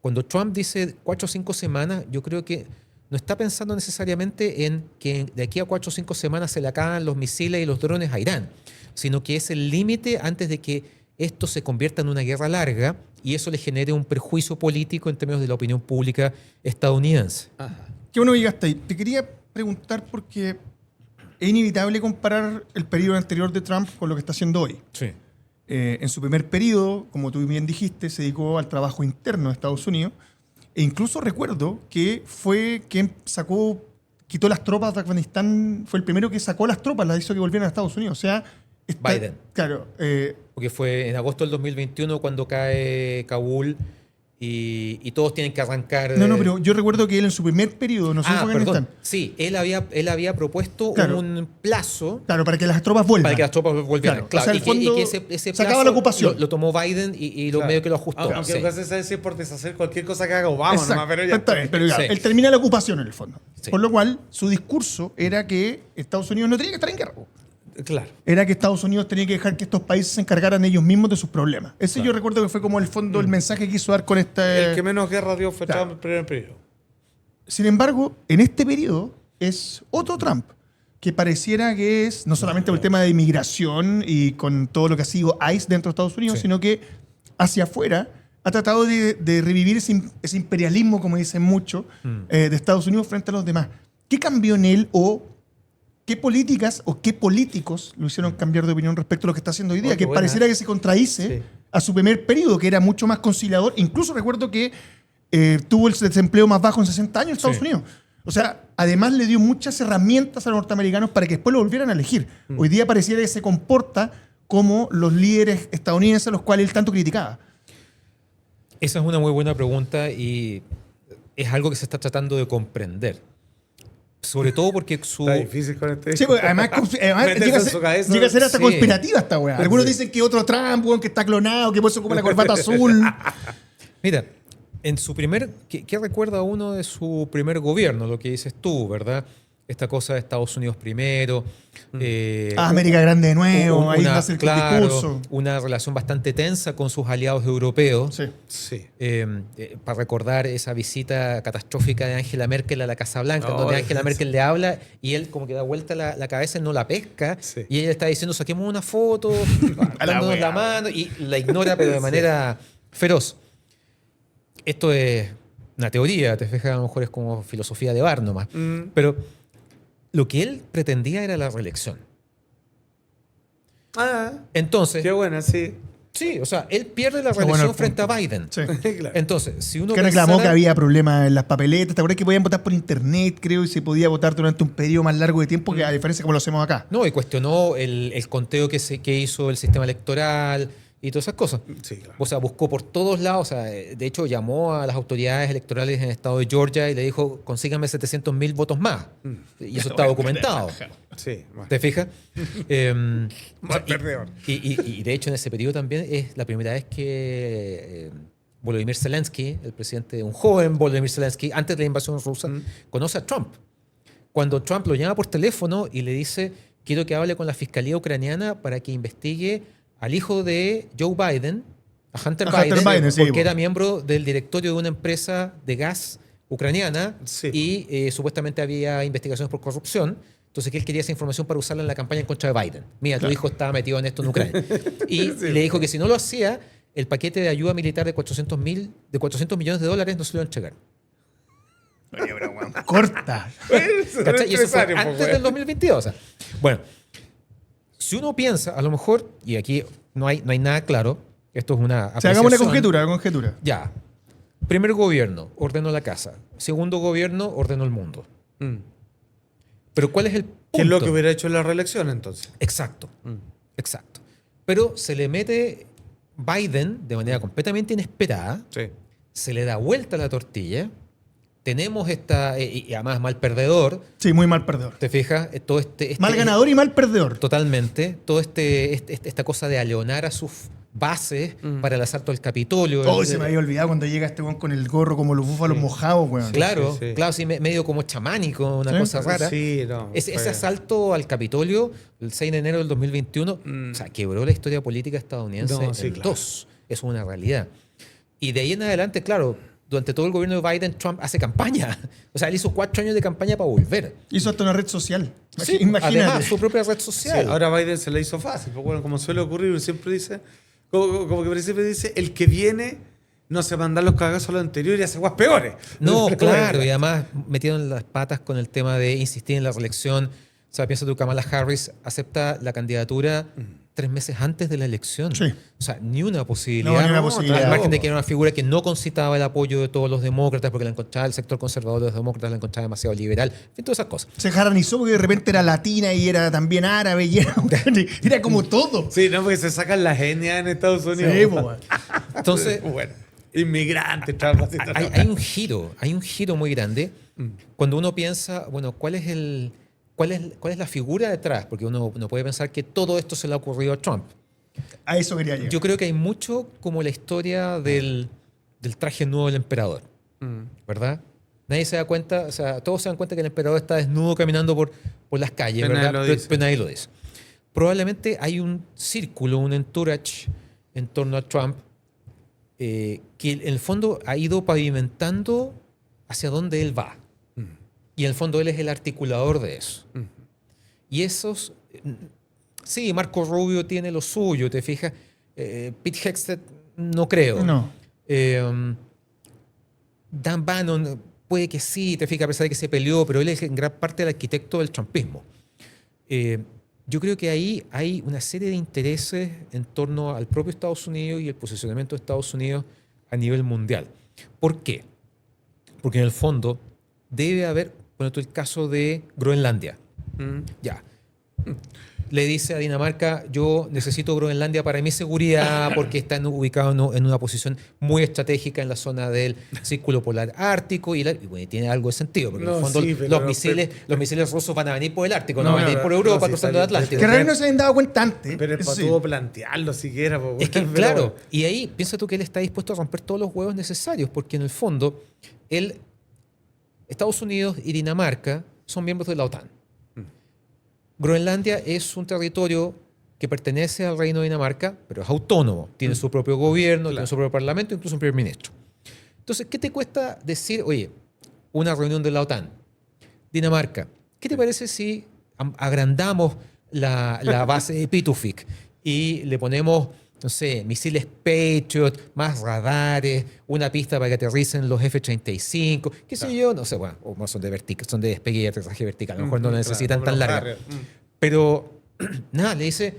Cuando Trump dice 4 o 5 semanas, yo creo que no está pensando necesariamente en que de aquí a 4 o 5 semanas se le acaban los misiles y los drones a Irán, sino que es el límite antes de que esto se convierta en una guerra larga y eso le genere un perjuicio político en términos de la opinión pública estadounidense. Qué bueno que llegaste ahí. Te quería preguntar porque es inevitable comparar el periodo anterior de Trump con lo que está haciendo hoy. Sí. En su primer periodo, como tú bien dijiste, se dedicó al trabajo interno de Estados Unidos. E incluso recuerdo que fue quien quitó las tropas de Afganistán, fue el primero que sacó las tropas, las hizo que volvieran a Estados Unidos. O sea, Biden. Claro. Porque fue en agosto del 2021 cuando cae Kabul y todos tienen que arrancar. No, pero yo recuerdo que él en su primer periodo, no sé en perdón. Sí, él había propuesto Claro. un plazo Claro, para que las tropas vuelvan. para que las tropas volvieran. Claro, Claro, o sea, y el que fondo ese se acaba plazo la ocupación. Lo tomó Biden y lo Claro. medio que lo ajustó. Aunque Sí. lo que hace es por deshacer cualquier cosa que haga Obama, Exacto, nomás, pero ya. está bien, pero ya, Sí. él termina la ocupación en el fondo. Sí. Por lo cual, su discurso era que Estados Unidos no tenía que estar en guerra. Claro. Era que Estados Unidos tenía que dejar que estos países se encargaran ellos mismos de sus problemas. Ese yo recuerdo que fue como el fondo, el mensaje que quiso dar con este... El que menos guerra dio fue Claro. Trump en el primer periodo. Sin embargo, en este periodo es otro Trump, que pareciera que es no solamente por el tema de inmigración y con todo lo que ha sido ICE dentro de Estados Unidos, Sí. sino que hacia afuera ha tratado de revivir ese imperialismo, como dicen mucho, de Estados Unidos frente a los demás. ¿Qué cambió en él o qué políticas o qué políticos lo hicieron cambiar de opinión respecto a lo que está haciendo hoy día? Oh, qué Que buena. pareciera que se contradice Sí. a su primer periodo, que era mucho más conciliador. Incluso recuerdo que tuvo el desempleo más bajo en 60 años en Estados Sí. Unidos. O sea, además le dio muchas herramientas a los norteamericanos para que después lo volvieran a elegir. Hoy día pareciera que se comporta como los líderes estadounidenses a los cuales él tanto criticaba. Esa es una muy buena pregunta y es algo que se está tratando de comprender. Sobre todo porque su... Está difícil con este. Sí, porque además Meterse llega, en su cabeza. llega a ser hasta Sí. conspirativa esta weá. Algunos Sí. dicen que otro Trump, weón, que está clonado, que por eso ocupa la corbata azul. Mira, en su primer... ¿Qué recuerda uno de su primer gobierno? Lo que dices tú, ¿verdad? Esta cosa de Estados Unidos primero. América Grande de nuevo, ahí va a ser el claro, discurso. una relación bastante tensa con sus aliados europeos. Sí. Sí. Para recordar esa visita catastrófica de Angela Merkel a la Casa Blanca, Oh, donde Angela sí. Merkel le habla y él como que da vuelta la cabeza y no la pesca. Sí. Y ella está diciendo, saquemos una foto, dándonos wea, la mano, y la ignora, pero de manera feroz. Esto es una teoría, te fijas, a lo mejor es como filosofía de bar nomás. Pero lo que él pretendía era la reelección. Ah, Entonces, qué buena, sí. sí, o sea, él pierde la Está bueno reelección el frente a punto. Biden. Sí. Claro. Entonces, si uno Que reclamó pensara- que había problemas en las papeletas. ¿Te acuerdas que podían votar por internet, creo, y se podía votar durante un periodo más largo de tiempo que a diferencia como lo hacemos acá? No, y cuestionó el conteo que hizo el sistema electoral y todas esas cosas. Sí, claro. O sea, buscó por todos lados. O sea, de hecho, llamó a las autoridades electorales en el estado de Georgia y le dijo, consíganme 700.000 votos más. Y eso está documentado. Sí, bueno. ¿Te fijas? Más perdedor. Y de hecho, en ese periodo también es la primera vez que Volodymyr Zelensky, el presidente, un joven Volodymyr Zelensky, antes de la invasión rusa, conoce a Trump. Cuando Trump lo llama por teléfono y le dice, quiero que hable con la fiscalía ucraniana para que investigue al hijo de Joe Biden, a Hunter A Hunter Biden, Biden, sí, porque bueno. era miembro del directorio de una empresa de gas ucraniana Sí. y supuestamente había investigaciones por corrupción. Entonces, que él quería esa información para usarla en la campaña en contra de Biden. Mira, tu hijo estaba metido en esto en Ucrania. Y le dijo que si no lo hacía, el paquete de ayuda militar de 400 millones de dólares no se lo iba a entregar. Corta. ¿Cachai? Y eso fue Empresario, antes pues, del 2022. O sea, bueno, si uno piensa, a lo mejor, y aquí no hay nada claro, esto es una O sea, hagamos una apreciación. conjetura. Ya. Primer gobierno, ordenó la casa. Segundo gobierno, ordenó el mundo. Mm. Pero ¿cuál es el punto? ¿Qué es lo que hubiera hecho en la reelección entonces? Exacto. Exacto. Pero se le mete Biden de manera completamente inesperada, Sí. se le da vuelta la tortilla, tenemos esta, y además mal perdedor, Sí, muy mal perdedor. ¿te fijas? Todo Mal ganador y mal perdedor. Totalmente. Todo esta cosa de aleonar a sus bases para el asalto al Capitolio. Oh, se me había olvidado cuando llega este weón con el gorro como los búfalos mojados, weón. Claro, Sí, sí. claro, sí, medio como chamánico, una Sí. cosa rara. Sí, no. Ese fue- asalto al Capitolio, el 6 de enero del 2021, o sea, quebró la historia política estadounidense No, sí, en claro. dos. Es una realidad. Y de ahí en adelante, claro, durante todo el gobierno de Biden, Trump hace campaña. O sea, él hizo 4 años de campaña para volver. Hizo hasta una red social. Sí, Imagínate. además, su propia red Sí, social. ahora a Biden se le hizo fácil, porque bueno, como suele ocurrir, uno siempre dice, como que siempre dice, el que viene no se manda los cagazos a los anteriores y hace guas peores. No, claro, y además metieron las patas con el tema de insistir en la reelección. O sea, piensa tú, Kamala Harris acepta la candidatura 3 meses antes de la elección. Sí. O sea, ni una posibilidad. No, ni una posibilidad. Al margen de que era una figura que no concitaba el apoyo de todos los demócratas, porque la encontraba el sector conservador de los demócratas, la encontraba demasiado liberal. En fin, todas esas cosas. Se jaranizó porque de repente era latina y era también árabe y era como todo. Sí, no, porque se sacan las genias en Estados Unidos. Sí, po, weón. Entonces, Bueno. Inmigrantes, transracistas. Hay un giro muy grande cuando uno piensa, bueno, ¿cuál es la figura detrás? Porque uno no puede pensar que todo esto se le ha ocurrido a Trump. A eso quería llegar. Yo creo que hay mucho como la historia del traje nuevo del emperador, ¿verdad? Nadie se da cuenta, o sea, todos se dan cuenta que el emperador está desnudo caminando por las calles, Pero ¿verdad? nadie lo Pero, dice. pero nadie lo dice. Probablemente hay un círculo, un entourage en torno a Trump que en el fondo ha ido pavimentando hacia dónde él va. Y en el fondo él es el articulador de eso. Y esos... Sí, Marco Rubio tiene lo suyo, ¿te fijas? Pete Hegseth no creo. No. Dan Bannon puede que sí, te fijas, a pesar de que se peleó, pero él es en gran parte el arquitecto del trumpismo. Yo creo que ahí hay una serie de intereses en torno al propio Estados Unidos y el posicionamiento de Estados Unidos a nivel mundial. ¿Por qué? Porque en el fondo debe haber, por ejemplo, el caso de Groenlandia. Ya. Le dice a Dinamarca, yo necesito Groenlandia para mi seguridad porque están ubicados en una posición muy estratégica en la zona del Círculo Polar Ártico y bueno, tiene algo de sentido, porque en el fondo los misiles rusos van a venir por el Ártico, no van a venir por Europa cruzando el Atlántico. Que realmente no se habían dado cuenta antes. Pero es para Sí. todo plantearlo siquiera. Es que, claro, y ahí piensa tú que él está dispuesto a romper todos los huevos necesarios, porque en el fondo, Estados Unidos y Dinamarca son miembros de la OTAN. Groenlandia es un territorio que pertenece al Reino de Dinamarca, pero es autónomo. Tiene su propio gobierno, tiene su propio parlamento, incluso un primer ministro. Entonces, ¿qué te cuesta decir, oye, una reunión de la OTAN? Dinamarca, ¿qué te parece si agrandamos la base de Pitufik y le ponemos, no sé, misiles Patriot, más radares, una pista para que aterricen los F-35, qué sé yo, no sé, bueno, o son de despegue y aterrizaje vertical, a lo mejor no lo necesitan tan larga. Pero, nada, le dice,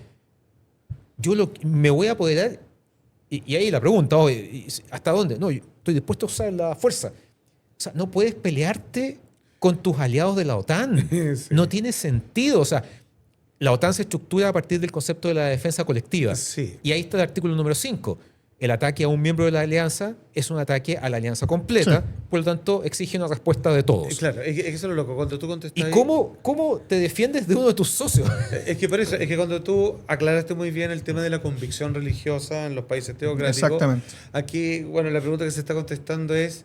me voy a apoderar, y ahí la pregunta, oye, ¿hasta dónde? No, yo estoy dispuesto a usar la fuerza. O sea, no puedes pelearte con tus aliados de la OTAN. Sí. No tiene sentido, o sea, la OTAN se estructura a partir del concepto de la defensa colectiva. Sí. Y ahí está el artículo número 5. El ataque a un miembro de la alianza es un ataque a la alianza completa, Sí. por lo tanto exige una respuesta de todos. Claro, es que eso es lo loco. Cuando tú contestas. ¿Y cómo te defiendes de uno de tus socios? Es que por eso, es que cuando tú aclaraste muy bien el tema de la convicción religiosa en los países teocráticos. Exactamente. Aquí, bueno, la pregunta que se está contestando es: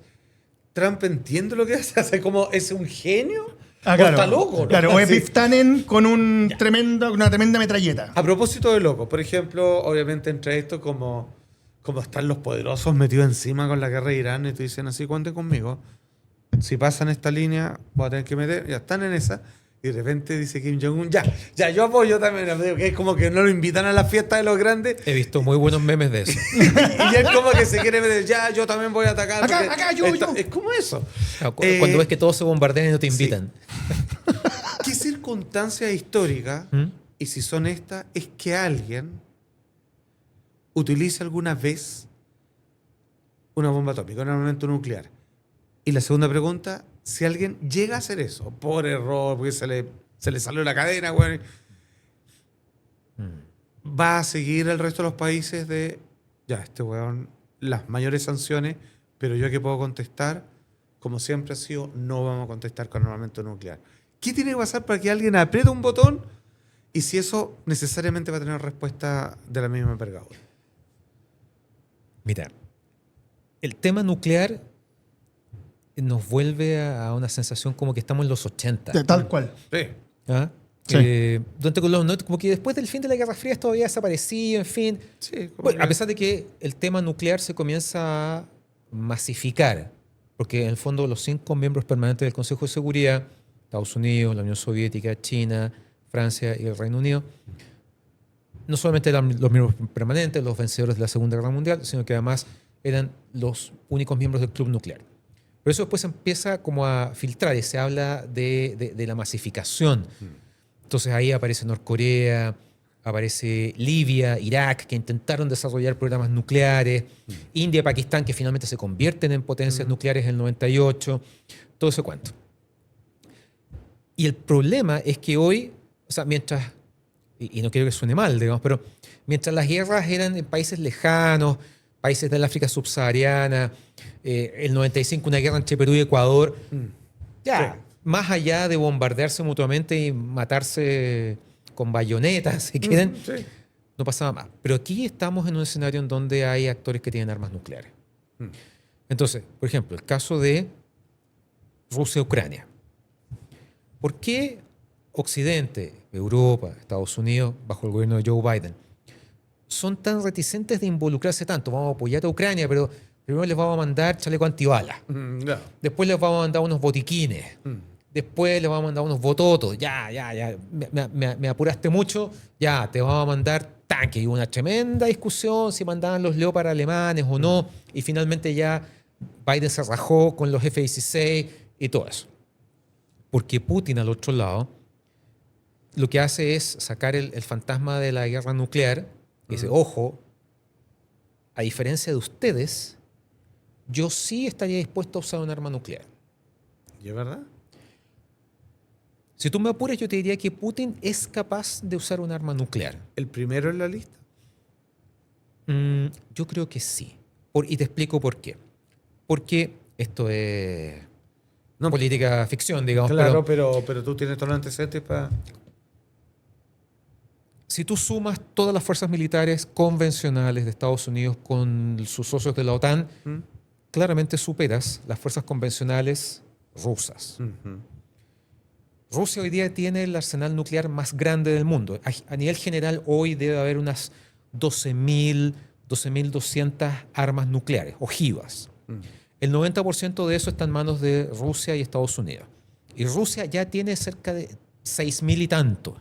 ¿Trump entiende lo que hace? ¿Hace como es un genio? ¿O está loco? ¿No? Claro, o es Así. Biff Tannen con una tremenda metralleta. A propósito de loco, por ejemplo, obviamente entre esto como están los poderosos metidos encima con la guerra de Irán y te dicen así, cuenten conmigo. Si pasan esta línea, voy a tener que meter, ya están en esa. Y de repente dice Kim Jong-un, ya, yo apoyo también. Que es como que no lo invitan a la fiesta de los grandes. He visto muy buenos memes de eso. Y él como que se quiere meter, ya, yo también voy a atacar. Acá, yo. Es como eso. Cuando ves que todos se bombardean y no te invitan. ¿Qué circunstancia histórica, y si son estas, es que alguien utilice alguna vez una bomba atómica, un armamento nuclear? Y la segunda pregunta, si alguien llega a hacer eso, por error, porque se le salió la cadena, bueno, va a seguir el resto de los países de, ya, este weón, las mayores sanciones, pero yo que puedo contestar, como siempre ha sido, no vamos a contestar con armamento nuclear. ¿Qué tiene que pasar para que alguien apriete un botón? Y si eso necesariamente va a tener respuesta de la misma envergadura. Mira, el tema nuclear nos vuelve a una sensación como que estamos en los 80. Tal cual. Sí. ¿Ah? Sí. Durante como que después del fin de la Guerra Fría esto había desaparecido, en fin. Sí, como Bueno, que- a pesar de que el tema nuclear se comienza a masificar, porque en el fondo los 5 miembros permanentes del Consejo de Seguridad, Estados Unidos, la Unión Soviética, China, Francia y el Reino Unido, no solamente eran los miembros permanentes, los vencedores de la Segunda Guerra Mundial, sino que además eran los únicos miembros del club nuclear. Pero eso después empieza como a filtrar y se habla de la masificación. Entonces ahí aparece Norcorea, aparece Libia, Irak, que intentaron desarrollar programas nucleares, India y Pakistán, que finalmente se convierten en potencias nucleares en el 98, todo ese cuento. Y el problema es que hoy, o sea, mientras, y no quiero que suene mal, digamos, pero mientras las guerras eran en países lejanos, países del África subsahariana, el 95 una guerra entre Perú y Ecuador. Ya, Sí. más allá de bombardearse mutuamente y matarse con bayonetas, si quieren, Sí. no pasaba más. Pero aquí estamos en un escenario en donde hay actores que tienen armas nucleares. Entonces, por ejemplo, el caso de Rusia-Ucrania. ¿Por qué Occidente, Europa, Estados Unidos, bajo el gobierno de Joe Biden, son tan reticentes de involucrarse tanto? Vamos a apoyar a Ucrania, pero primero les vamos a mandar chaleco antibalas. Ya. Después les vamos a mandar unos botiquines. Después les vamos a mandar unos bototos. Ya. Me apuraste mucho. Ya, te vamos a mandar tanques. Y hubo una tremenda discusión si mandaban los Leopard alemanes o no. Y finalmente ya Biden se rajó con los F-16 y todo eso. Porque Putin, al otro lado, lo que hace es sacar el fantasma de la guerra nuclear y dice, ojo, a diferencia de ustedes, yo sí estaría dispuesto a usar un arma nuclear. ¿Y es verdad? Si tú me apuras, yo te diría que Putin es capaz de usar un arma nuclear. ¿El primero en la lista? Yo creo que sí. Y te explico por qué. Porque esto es No, política ficción, digamos. claro, Pero pero tú tienes todos los antecedentes para... si tú sumas todas las fuerzas militares convencionales de Estados Unidos con sus socios de la OTAN, claramente superas las fuerzas convencionales rusas. Rusia hoy día tiene el arsenal nuclear más grande del mundo. A nivel general, hoy debe haber unas 12.200 armas nucleares, ojivas. El 90% de eso está en manos de Rusia y Estados Unidos. Y Rusia ya tiene cerca de 6.000 y tanto.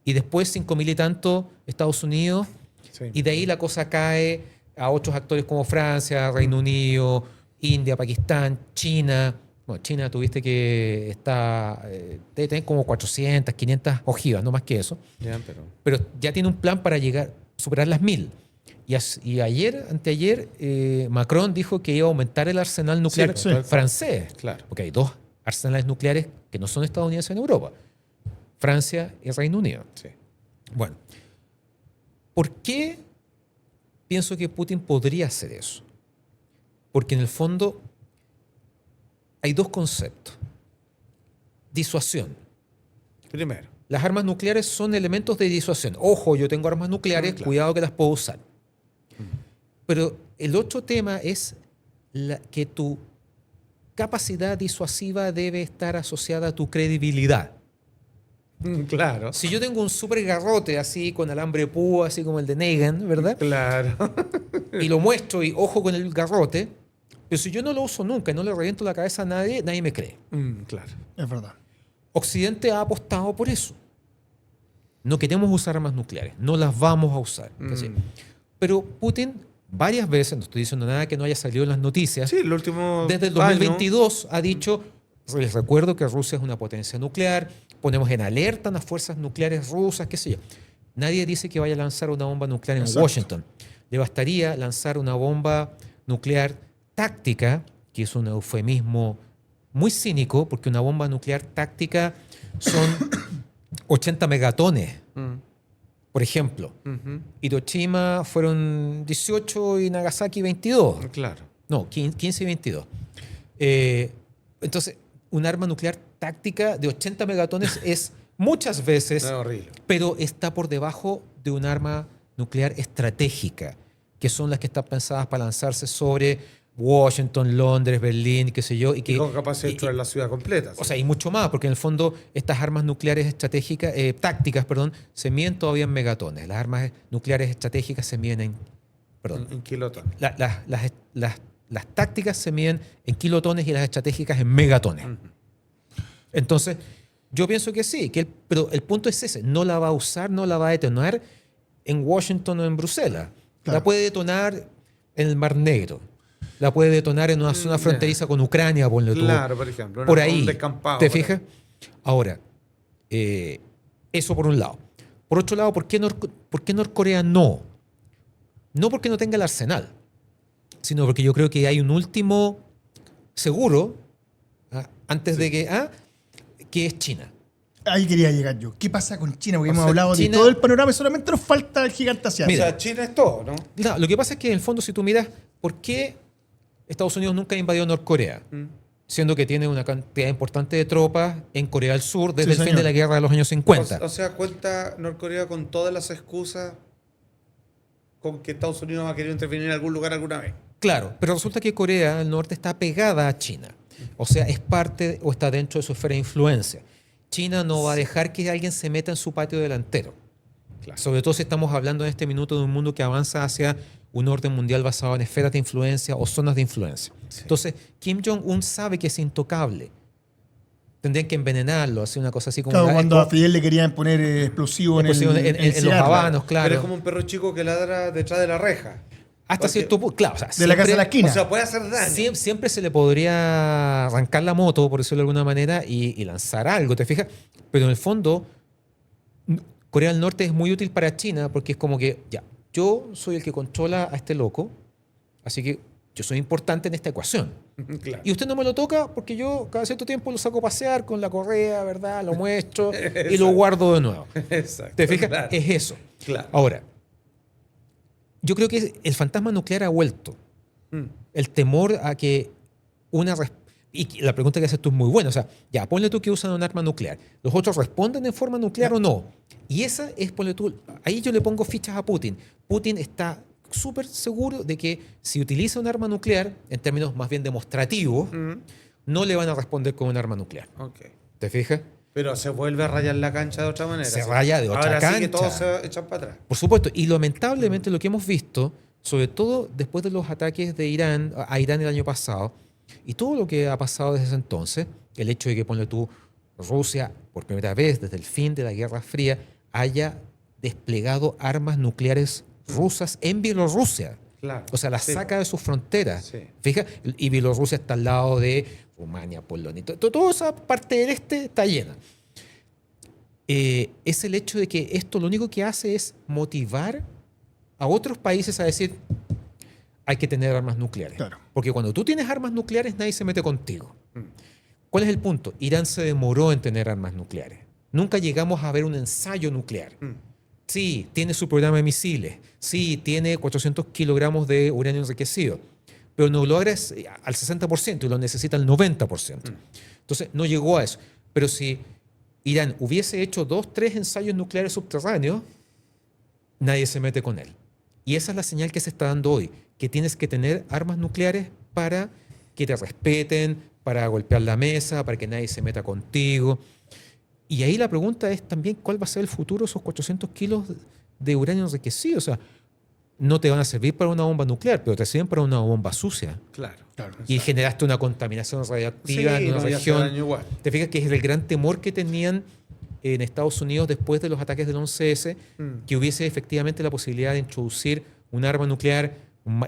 Y después 5.000 y tanto Estados Unidos. Sí. Y de ahí la cosa cae a otros actores como Francia, Reino Unido, India, Pakistán, China. Bueno, China tuviste que debe tener como 400, 500 ojivas, no más que eso. Ya, Pero ya tiene un plan para superar las 1.000. Y anteayer, Macron dijo que iba a aumentar el arsenal nuclear Sí. francés. Claro. Porque hay dos arsenales nucleares que no son estadounidenses en Europa. Francia y Reino Unido. Sí. Bueno, ¿por qué pienso que Putin podría hacer eso? Porque en el fondo hay dos conceptos. Disuasión. Primero. Las armas nucleares son elementos de disuasión. Ojo, yo tengo armas nucleares, Claro. cuidado que las puedo usar. Pero el otro tema es que tu capacidad disuasiva debe estar asociada a tu credibilidad. Claro. Si yo tengo un super garrote así con alambre de púa, así como el de Negan, ¿verdad? Claro. Y lo muestro y ojo con el garrote, pero si yo no lo uso nunca y no le reviento la cabeza a nadie, nadie me cree. Claro. Es verdad. Occidente ha apostado por eso. No queremos usar armas nucleares, no las vamos a usar. ¿Cachai? Pero Putin varias veces, no estoy diciendo nada que no haya salido en las noticias, Sí, el último desde el año. 2022 ha dicho, les recuerdo que Rusia es una potencia nuclear, ponemos en alerta a las fuerzas nucleares rusas, qué sé yo. Nadie dice que vaya a lanzar una bomba nuclear en Exacto. Washington. Le bastaría lanzar una bomba nuclear táctica, que es un eufemismo muy cínico, porque una bomba nuclear táctica son 80 megatones, por ejemplo. Hiroshima fueron 18 y Nagasaki 22. Claro. No, 15 y 22. Entonces, un arma nuclear táctica de 80 megatones es muchas veces, No, horrible. pero está por debajo de un arma nuclear estratégica, que son las que están pensadas para lanzarse sobre Washington, Londres, Berlín, qué sé yo. Y con capacidad de destruir la ciudad completa. O sea, y mucho más, porque en el fondo estas armas nucleares estratégicas, tácticas, se miden todavía en megatones. Las armas nucleares estratégicas se miden en... en kilotones. Las tácticas se miden en kilotones y las estratégicas en megatones. Entonces, yo pienso que sí, pero el punto es ese. No la va a usar, no la va a detonar en Washington o en Bruselas. Claro. La puede detonar en el Mar Negro. La puede detonar en una zona fronteriza con Ucrania, ponle tú. Claro, por ejemplo. Por un ahí. descampado, ¿Te por ahí. fijas? Ahora, eso por un lado. Por otro lado, ¿por qué Norcorea no? No porque no tenga el arsenal, sino porque yo creo que hay un último seguro, antes de que es China. ahí quería llegar yo. ¿Qué pasa con China? Porque O hemos sea, hablado de China- todo el panorama y solamente nos falta el gigante O asiático. sea, China es todo, ¿no? No, lo que pasa es que en el fondo, si tú miras, ¿por qué Estados Unidos nunca ha invadido Norcorea? Siendo que tiene una cantidad importante de tropas en Corea del Sur desde Sí, el fin señor. de la guerra de los años 50. O sea, cuenta Norcorea con todas las excusas con que Estados Unidos ha querido intervenir en algún lugar alguna vez. Claro, pero resulta que Corea del Norte está pegada a China. O sea, es parte o está dentro de su esfera de influencia. China no va a dejar que alguien se meta en su patio delantero. Sobre todo si estamos hablando en este minuto de un mundo que avanza hacia un orden mundial basado en esferas de influencia o zonas de influencia. Sí. Entonces, Kim Jong-un sabe que es intocable. Tendrían que envenenarlo, hacer una cosa así como... Claro, la- cuando como- a Fidel le querían poner explosivo explosivo en los cigarro. habanos, claro. Pero es como un perro chico que ladra detrás de la reja. Hasta Porque- cierto punto, claro. O sea, De la casa a la siempre- esquina. O sea, puede hacer daño. Siempre se le podría arrancar la moto, por decirlo de alguna manera, y lanzar algo, ¿te fijas? Pero en el fondo, Corea del Norte es muy útil para China porque es como que, ya, yo soy el que controla a este loco, así que yo soy importante en esta ecuación. Claro. Y usted no me lo toca porque yo cada cierto tiempo lo saco a pasear con la correa, ¿verdad? Lo muestro y lo Exacto. guardo de nuevo. Exacto. ¿Te fijas? Claro. Es eso. Claro. Ahora, yo creo que el fantasma nuclear ha vuelto. Mm. El temor a que y la pregunta que haces tú es muy buena. O sea, ya, ponle tú que usan un arma nuclear. ¿Los otros responden de forma nuclear o no? Y esa es, ponle tú, ahí yo le pongo fichas a Putin. Putin está súper seguro de que si utiliza un arma nuclear, en términos más bien demostrativos, no le van a responder con un arma nuclear. Ok. ¿Te fijas? Pero se vuelve a rayar la cancha de otra manera. Se ¿sí? raya de otra Ahora sí que cancha. todos se echan para atrás. Por supuesto, y lamentablemente lo que hemos visto, sobre todo después de los ataques de Irán a Irán el año pasado, y todo lo que ha pasado desde ese entonces, el hecho de que, ponle tú, Rusia, por primera vez desde el fin de la Guerra Fría, haya desplegado armas nucleares rusas en Bielorrusia. Claro. O sea, las Sí. saca de sus fronteras. Sí. Fija, y Bielorrusia está al lado de Rumania, Polonia. Toda esa parte del este está llena. Es el hecho de que esto lo único que hace es motivar a otros países a decir hay que tener armas nucleares. Claro. Porque cuando tú tienes armas nucleares nadie se mete contigo. ¿Cuál es el punto? Irán se demoró en tener armas nucleares. Nunca llegamos a ver un ensayo nuclear. Sí, tiene su programa de misiles. Sí, tiene 400 kilogramos de uranio enriquecido. Pero no logra al 60% y lo necesita al 90%. Entonces, no llegó a eso. Pero si Irán hubiese hecho 2, 3 ensayos nucleares subterráneos, nadie se mete con él. Y esa es la señal que se está dando hoy, que tienes que tener armas nucleares para que te respeten, para golpear la mesa, para que nadie se meta contigo. Y ahí la pregunta es también cuál va a ser el futuro de esos 400 kilos de uranio enriquecido. O sea, no te van a servir para una bomba nuclear, pero te sirven para una bomba sucia. Claro. Y generaste una contaminación radioactiva en una no, y hace región. daño igual. Te fijas que es el gran temor que tenían en Estados Unidos después de los ataques del 11S, que hubiese efectivamente la posibilidad de introducir un arma nuclear,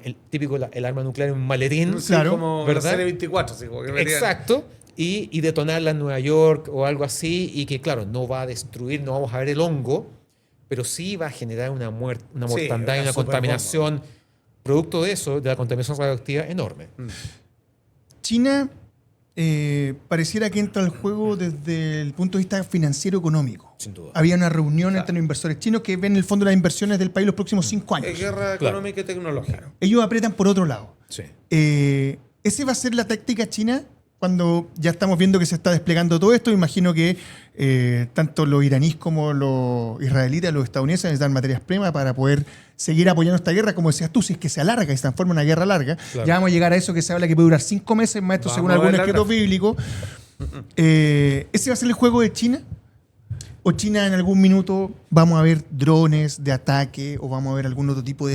el típico el arma nuclear en un maletín. Sí, Claro, como ¿verdad? la serie 24. Así, como que venían- Exacto. Y detonarla en Nueva York o algo así, y que, claro, no va a destruir, no vamos a ver el hongo, pero sí va a generar una mortandad y una una superbomba. contaminación, producto de eso, de la contaminación radioactiva enorme. China pareciera que entra al juego desde el punto de vista financiero-económico. Sin duda. Había una reunión entre los inversores chinos que ven el fondo de las inversiones del país los próximos 5 años. Es guerra Claro. económica y tecnológica. Ellos apretan por otro lado. Sí. ¿Ese va a ser la táctica china cuando ya estamos viendo que se está desplegando todo esto? Imagino que tanto los iraníes como los israelitas, los estadounidenses necesitan materias primas para poder seguir apoyando esta guerra. Como decías tú, si es que se alarga y se transforma en una guerra larga, Claro. ya vamos a llegar a eso que se habla que puede durar 5 meses, más esto Vamos según a ver algunos la escritos gráfica. bíblicos. ¿Ese va a ser el juego de China? ¿O China en algún minuto vamos a ver drones de ataque o vamos a ver algún otro tipo ¿cómo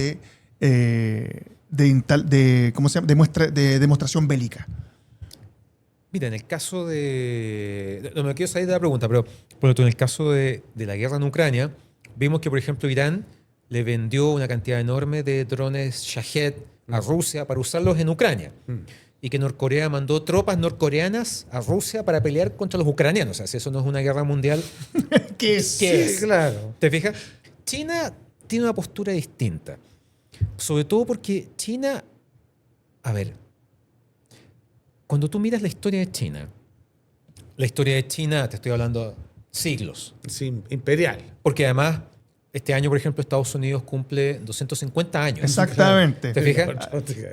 se llama? De demostración bélica? Mira, en el caso de... No me quiero salir de la pregunta, pero por ejemplo, en el caso de la guerra en Ucrania, vimos que, por ejemplo, Irán le vendió una cantidad enorme de drones Shahed a Rusia para usarlos en Ucrania. Y que Norcorea mandó tropas norcoreanas a Rusia para pelear contra los ucranianos. O sea, si eso no es una guerra mundial, ¿Qué es? ¿qué Sí, es? claro. ¿Te fijas? China tiene una postura distinta. Sobre todo porque China... A ver, cuando tú miras la historia de China, te estoy hablando siglos. Sí, imperial. Porque además, este año, por ejemplo, Estados Unidos cumple 250 años. Exactamente. ¿Te fijas?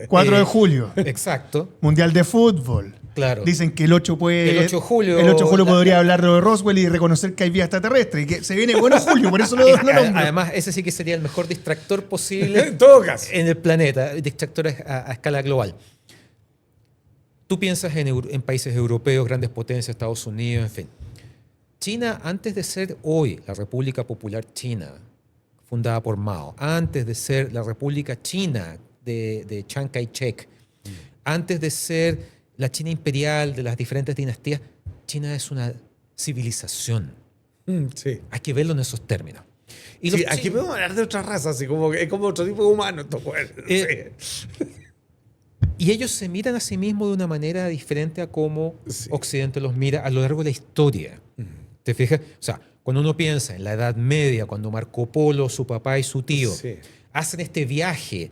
4 de julio. Exacto. Mundial de fútbol. Claro. Dicen que el 8 puede. El 8 de julio. El 8 de julio podría hablar de Roswell y reconocer que hay vida extraterrestre. Y que se viene bueno julio, por eso lo nombro. Además, ese sí que sería el mejor distractor posible En todo caso. en el planeta, distractores a escala global. Tú piensas en países europeos, grandes potencias, Estados Unidos, en fin. China, antes de ser hoy la República Popular China, fundada por Mao, antes de ser la República China de Chiang Kai-shek, antes de ser la China imperial de las diferentes dinastías, China es una civilización. Sí. Hay que verlo en esos términos. Y Sí, los aquí chinos- podemos hablar de otras razas, así como que es como otro tipo de humano. Sí. Y ellos se miran a sí mismos de una manera diferente a cómo Sí. Occidente los mira a lo largo de la historia. ¿Te fijas? O sea, cuando uno piensa en la Edad Media, cuando Marco Polo, su papá y su tío Sí. hacen este viaje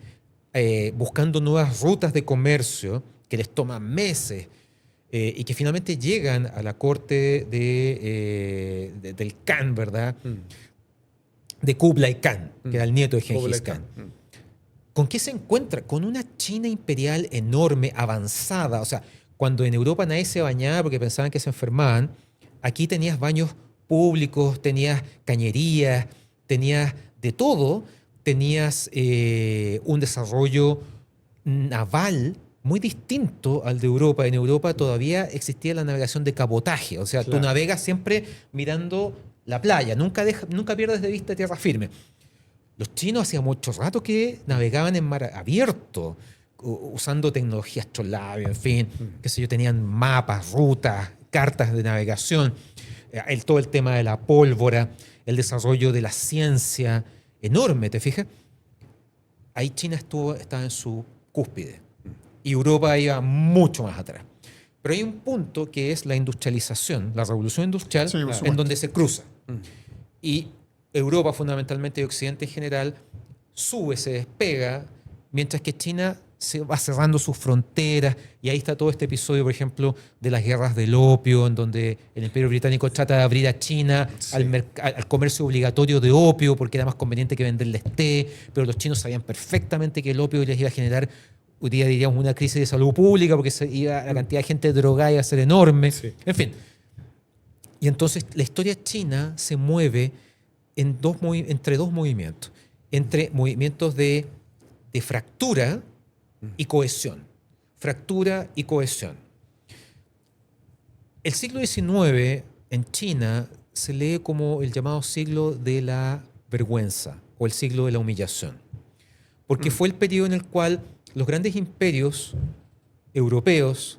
buscando nuevas rutas de comercio que les toman meses y que finalmente llegan a la corte del Khan, ¿verdad? De Kublai Khan, que era el nieto de Genghis Kublai Khan. Khan. ¿Con qué se encuentra? Con una China imperial enorme, avanzada. O sea, cuando en Europa nadie se bañaba porque pensaban que se enfermaban, aquí tenías baños públicos, tenías cañerías, tenías de todo, tenías un desarrollo naval muy distinto al de Europa. En Europa todavía existía la navegación de cabotaje, o sea, tú Claro. navegas siempre mirando la playa, nunca pierdes de vista tierra firme. Los chinos hacía mucho rato que navegaban en mar abierto, usando tecnologías cholabio, en fin, qué sé yo, tenían mapas, rutas, cartas de navegación, todo el tema de la pólvora, el desarrollo de la ciencia, enorme, ¿te fijas? Ahí China estaba en su cúspide y Europa iba mucho más atrás. Pero hay un punto que es la industrialización, la revolución industrial, Sí, por en supuesto. donde se cruza. Y Europa fundamentalmente y Occidente en general sube, se despega, mientras que China se va cerrando sus fronteras y ahí está todo este episodio, por ejemplo, de las guerras del opio, en donde el Imperio Británico trata de abrir a China al comercio obligatorio de opio porque era más conveniente que venderles té, pero los chinos sabían perfectamente que el opio les iba a generar, hoy día diríamos, una crisis de salud pública porque la cantidad de gente drogada iba a ser enorme. Sí. En fin. Y entonces la historia china se mueve entre dos movimientos. Entre movimientos de fractura y cohesión. Fractura y cohesión. El siglo XIX en China se lee como el llamado siglo de la vergüenza o el siglo de la humillación. Porque fue el periodo en el cual los grandes imperios europeos,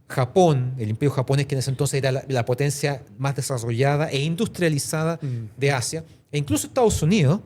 Japón, el imperio japonés, que en ese entonces era la potencia más desarrollada e industrializada de Asia, e incluso Estados Unidos,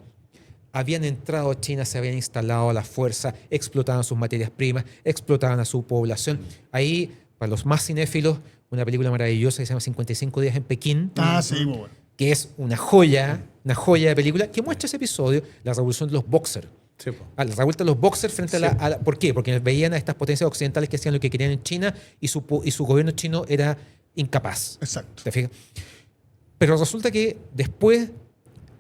habían entrado a China, se habían instalado a la fuerza, explotaban sus materias primas, explotaban a su población. Ahí, para los más cinéfilos, una película maravillosa que se llama 55 días en Pekín, Ah, sí, muy bueno. que es una joya de película, que muestra ese episodio, la revolución de los boxers. Sí, po. A la revuelta de los boxers frente a la... ¿Por qué? Porque veían a estas potencias occidentales que hacían lo que querían en China y su gobierno chino era incapaz. Exacto. ¿Te fijas? Pero resulta que después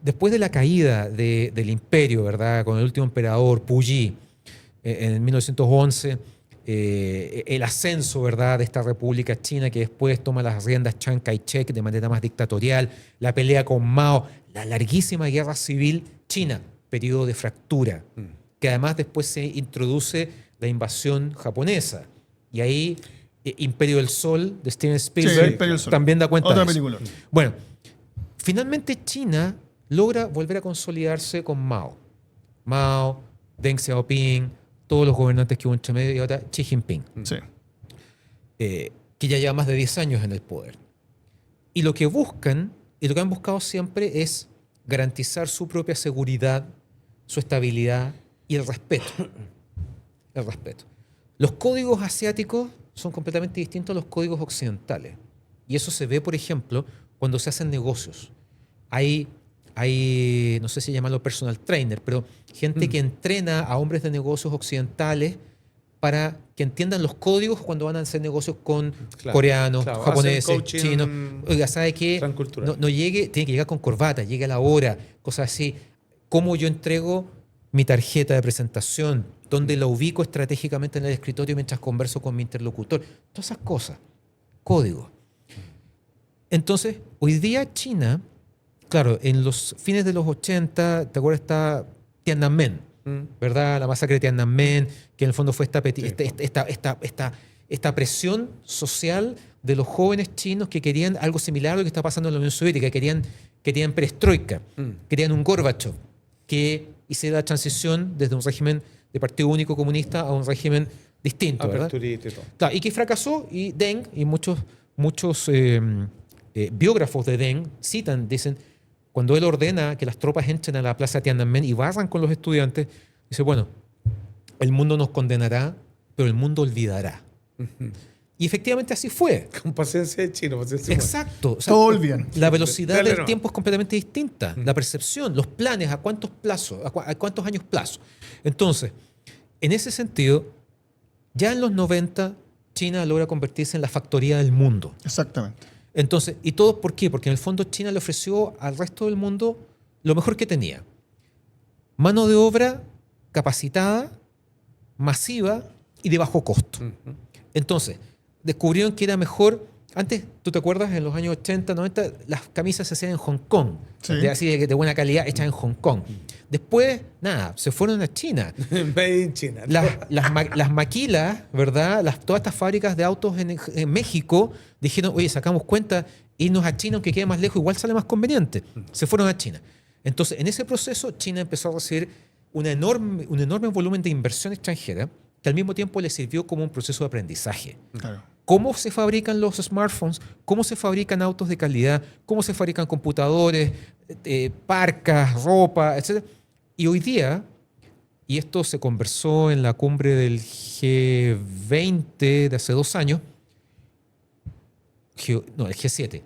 de la caída del imperio, ¿verdad? Con el último emperador, Puyi, en 1911, el ascenso, ¿verdad?, de esta república china que después toma las riendas Chiang Kai-shek de manera más dictatorial, la pelea con Mao, la larguísima guerra civil china, periodo de fractura, que además después se introduce la invasión japonesa. Y ahí Imperio del Sol de Steven Spielberg Imperio del Sol. también da cuenta Otra de eso. película. Bueno, finalmente China logra volver a consolidarse con Mao. Mao, Deng Xiaoping, todos los gobernantes que hubo entre medio y ahora Xi Jinping, Sí. que ya lleva más de 10 años en el poder. Y lo que buscan, y lo que han buscado siempre es garantizar su propia seguridad, su estabilidad y el respeto. El respeto. Los códigos asiáticos son completamente distintos a los códigos occidentales. Y eso se ve, por ejemplo, cuando se hacen negocios. Hay no sé si llamarlo personal trainer, pero gente que entrena a hombres de negocios occidentales para que entiendan los códigos cuando van a hacer negocios con Claro, coreanos, claro, japoneses, hacen coaching chinos. Oiga, ¿sabe qué? transcultural. No llegue, tiene que llegar con corbata, llegue a la hora, cosas así. ¿Cómo yo entrego mi tarjeta de presentación? ¿Dónde la ubico estratégicamente en el escritorio mientras converso con mi interlocutor? Todas esas cosas. Código. Entonces, hoy día China, claro, en los fines de los 80, ¿te acuerdas? Está Tiananmen, ¿verdad? La masacre de Tiananmen, que en el fondo fue esta presión social de los jóvenes chinos que querían algo similar a lo que está pasando en la Unión Soviética, querían perestroika, querían un Gorbachev que hiciera la transición desde un régimen de partido único comunista a un régimen distinto, ¿verdad? Aperturita y todo. Claro, y que fracasó, y Deng y muchos biógrafos de Deng dicen, cuando él ordena que las tropas entren a la plaza Tiananmen y barran con los estudiantes, dice, bueno, el mundo nos condenará, pero el mundo olvidará. Y efectivamente así fue. Con paciencia de chino, paciencia humana. Exacto. O sea, Todo olvidan. la velocidad Dale, del no. tiempo es completamente distinta. La percepción, los planes, a cuántos plazos, a cuántos años plazo. Entonces, en ese sentido, ya en los 90, China logra convertirse en la factoría del mundo. Exactamente. Entonces, ¿y todo por qué? Porque en el fondo China le ofreció al resto del mundo lo mejor que tenía. Mano de obra capacitada, masiva y de bajo costo. Entonces, descubrieron que era mejor. Antes, ¿tú te acuerdas? En los años 80, 90, las camisas se hacían en Hong Kong. Sí. Así de buena calidad, hechas en Hong Kong. Después, nada, se fueron a China. Made in China. Las maquilas, ¿verdad? Todas estas fábricas de autos en México dijeron, oye, sacamos cuenta, irnos a China, aunque quede más lejos, igual sale más conveniente. Se fueron a China. Entonces, en ese proceso, China empezó a recibir un enorme volumen de inversión extranjera que al mismo tiempo le sirvió como un proceso de aprendizaje. Claro. Cómo se fabrican los smartphones, cómo se fabrican autos de calidad, cómo se fabrican computadores, parcas, ropa, etc. Y hoy día, y esto se conversó en la cumbre del G20 de hace 2 años, el G7,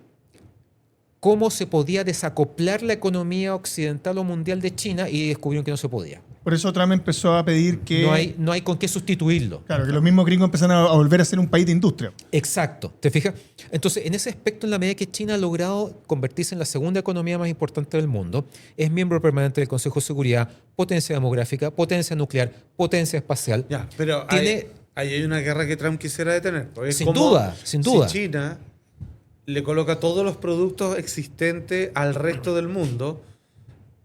cómo se podía desacoplar la economía occidental o mundial de China, y descubrieron que no se podía. Por eso Trump empezó a pedir que... No hay con qué sustituirlo. Claro, que los mismos gringos empezaron a volver a ser un país de industria. Exacto, ¿te fijas? Entonces, en ese aspecto, en la medida que China ha logrado convertirse en la segunda economía más importante del mundo, es miembro permanente del Consejo de Seguridad, potencia demográfica, potencia nuclear, potencia espacial. Ya, pero Tiene- ahí hay una guerra que Trump quisiera detener. Porque es Sin como duda, sin duda. Si China le coloca todos los productos existentes al resto del mundo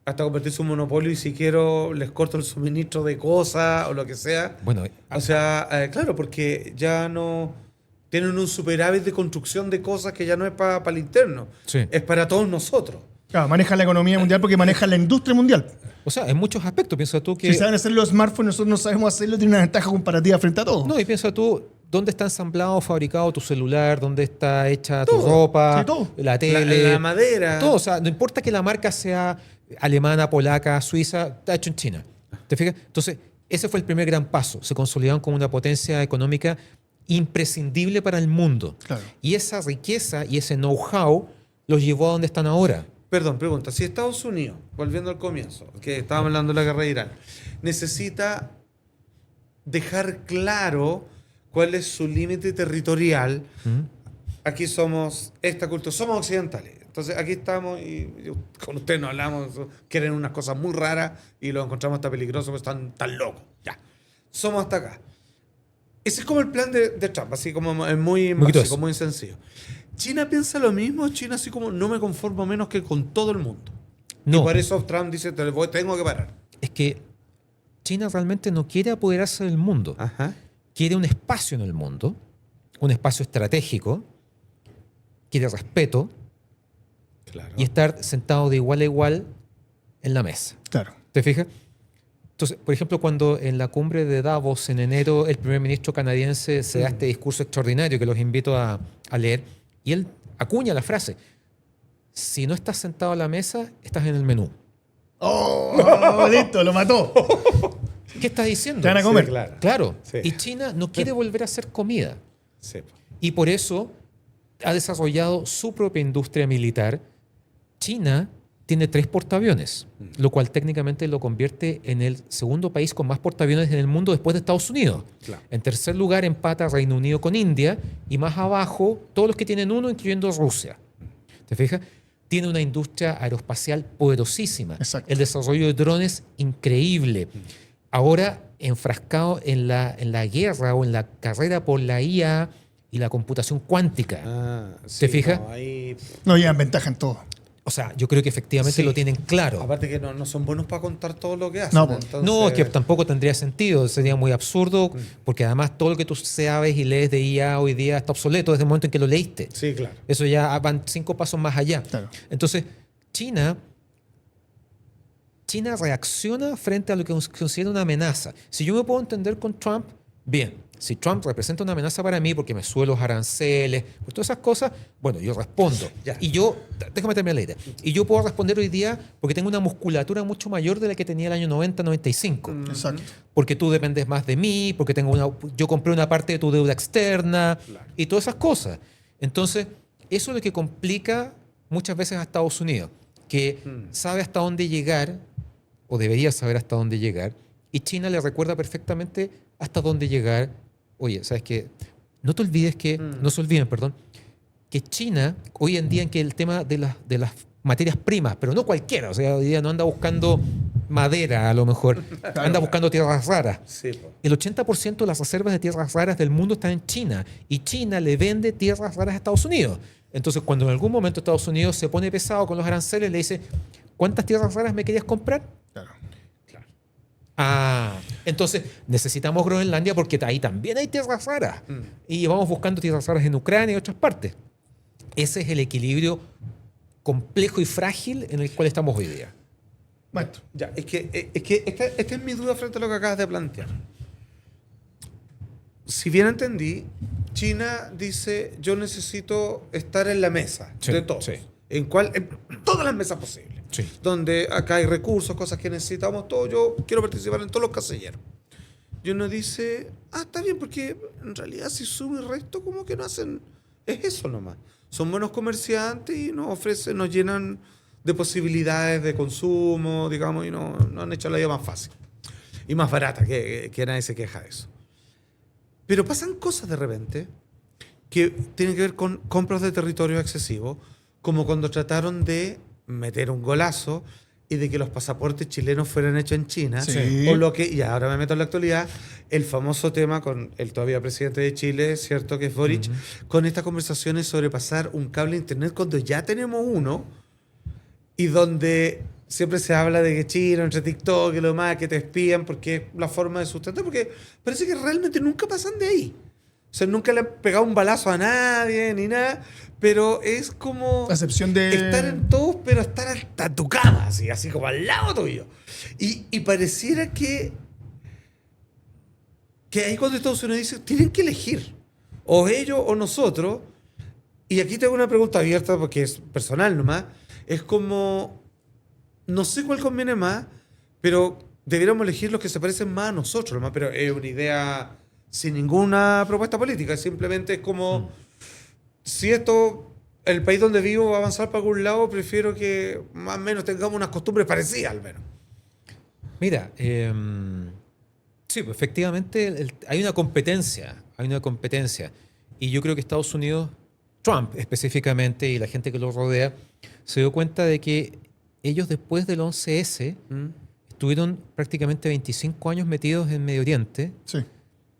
hasta convertirse en un monopolio, y si quiero les corto el suministro de cosas o lo que sea. Bueno, O sea, claro, porque ya no tienen un superávit de construcción de cosas que ya no es para el interno, Sí. es para todos nosotros. Claro, maneja la economía mundial porque maneja la industria mundial. o sea, en muchos aspectos, piensa tú que... Si saben hacer los smartphones, nosotros no sabemos hacerlo, tiene una ventaja comparativa frente a todo. No, y piensa tú, ¿dónde está ensamblado o fabricado tu celular? ¿Dónde está hecha tu Todo. ropa? Sí, todo. La tele. La madera. Todo, o sea, no importa que la marca sea alemana, polaca, suiza, está hecho en China. ¿Te fijas? Entonces, ese fue el primer gran paso. Se consolidaron como una potencia económica imprescindible para el mundo. Claro. Y esa riqueza y ese know-how los llevó a donde están ahora. Perdón, pregunta. Si Estados Unidos, volviendo al comienzo, que estábamos hablando de la guerra de Irán, necesita dejar claro cuál es su límite territorial. Aquí somos esta cultura, somos occidentales. Entonces aquí estamos y con ustedes no hablamos, quieren unas cosas muy raras y lo encontramos hasta peligroso porque están tan locos. Ya. Somos hasta acá. Ese es como el plan de Trump, así como es muy poquito básico, eso. muy sencillo. ¿China piensa lo mismo? China así como no me conformo menos que con todo el mundo. No. Y por eso Trump dice, tengo que parar. Es que China realmente no quiere apoderarse del mundo. Ajá. Quiere un espacio en el mundo, un espacio estratégico, quiere respeto Claro. y estar sentado de igual a igual en la mesa. Claro. ¿Te fijas? Entonces, por ejemplo, cuando en la cumbre de Davos en enero el primer ministro canadiense se da este discurso extraordinario que los invito a leer, y él acuña la frase: si no estás sentado a la mesa, estás en el menú. ¡Oh! Listo, lo mató. ¿Qué estás diciendo? Te van a comer. Sí, claro. Claro. Sí. Y China no quiere volver a hacer comida. Sí. Y por eso ha desarrollado su propia industria militar. China tiene 3 portaaviones, lo cual técnicamente lo convierte en el segundo país con más portaaviones en el mundo después de Estados Unidos. Claro. En tercer lugar empata Reino Unido con India y más abajo todos los que tienen uno, incluyendo Rusia. ¿Te fijas? Tiene una industria aeroespacial poderosísima. Exacto. El desarrollo de drones increíble. Ahora enfrascado en la guerra o en la carrera por la IA y la computación cuántica. Sí, fijas? no, ahí- No llevan ventaja en todo. O sea, yo creo que efectivamente Sí. lo tienen claro. Aparte que no son buenos para contar todo lo que hacen. No, po. entonces- No, es que tampoco tendría sentido, sería muy absurdo, porque además todo lo que tú sabes y lees de IA hoy día está obsoleto desde el momento en que lo leíste. Sí, claro. Eso ya van 5 pasos más allá. Claro. Entonces, China reacciona frente a lo que considera una amenaza. Si yo me puedo entender con Trump, bien. Si Trump representa una amenaza para mí porque me sube los aranceles, por todas esas cosas, bueno, yo respondo. Ya. Y yo, déjame terminar la idea. Y yo puedo responder hoy día porque tengo una musculatura mucho mayor de la que tenía el año 90, 95. Exacto. Porque tú dependes más de mí, porque yo compré una parte de tu deuda externa Claro. y todas esas cosas. Entonces, eso es lo que complica muchas veces a Estados Unidos, que sabe hasta dónde llegar, o debería saber hasta dónde llegar, y China le recuerda perfectamente hasta dónde llegar. Oye, ¿sabes qué? No te olvides que, no se olviden, perdón, que China, hoy en día en que el tema de las materias primas, pero no cualquiera, o sea, hoy día no anda buscando madera a lo mejor, anda buscando tierras raras. Sí, po. El 80% de las reservas de tierras raras del mundo están en China y China le vende tierras raras a Estados Unidos. Entonces, cuando en algún momento Estados Unidos se pone pesado con los aranceles, le dice, ¿cuántas tierras raras me querías comprar? Claro. Claro. Ah, entonces necesitamos Groenlandia porque ahí también hay tierras raras. Y vamos buscando tierras raras en Ucrania y otras partes. Ese es el equilibrio complejo y frágil en el cual estamos hoy día. Maestro. Ya, es que esta es mi duda frente a lo que acabas de plantear. Si bien entendí, China dice, yo necesito estar en la mesa Sí, de todos. sí. En todas las mesas posibles. Sí. Donde acá hay recursos, cosas que necesitamos, todo. Yo quiero participar en todos los casilleros. Y uno dice, está bien, porque en realidad si sube el resto, como que no hacen. Es eso nomás. Son buenos comerciantes y nos ofrecen, nos llenan de posibilidades de consumo, digamos, y nos han hecho la vida más fácil. Y más barata, que nadie se queja de eso. Pero pasan cosas de repente que tienen que ver con compras de territorio excesivo, como cuando trataron de meter un golazo y de que los pasaportes chilenos fueran hechos en China. Sí. O lo que, y ahora me meto en la actualidad, el famoso tema con el todavía presidente de Chile, ¿cierto? Que es Boric, con estas conversaciones sobre pasar un cable de internet cuando ya tenemos uno y donde siempre se habla de que China, entre TikTok y lo demás, que te espían porque es la forma de sustentar, porque parece que realmente nunca pasan de ahí. O sea, nunca le han pegado un balazo a nadie ni nada, pero es como A excepción de... estar en todos, pero estar hasta tu cama, así como al lado tuyo. Y pareciera que ahí cuando Estados Unidos dice, tienen que elegir, o ellos o nosotros, y aquí te hago una pregunta abierta porque es personal nomás, es como, no sé cuál conviene más, pero debiéramos elegir los que se parecen más a nosotros nomás, pero es una idea sin ninguna propuesta política, simplemente es como, si el país donde vivo va a avanzar para algún lado, prefiero que más o menos tengamos unas costumbres parecidas al menos. Mira, sí, pues, efectivamente hay una competencia, y yo creo que Estados Unidos, Trump específicamente y la gente que lo rodea, se dio cuenta de que ellos después del 11S estuvieron prácticamente 25 años metidos en Medio Oriente, Sí.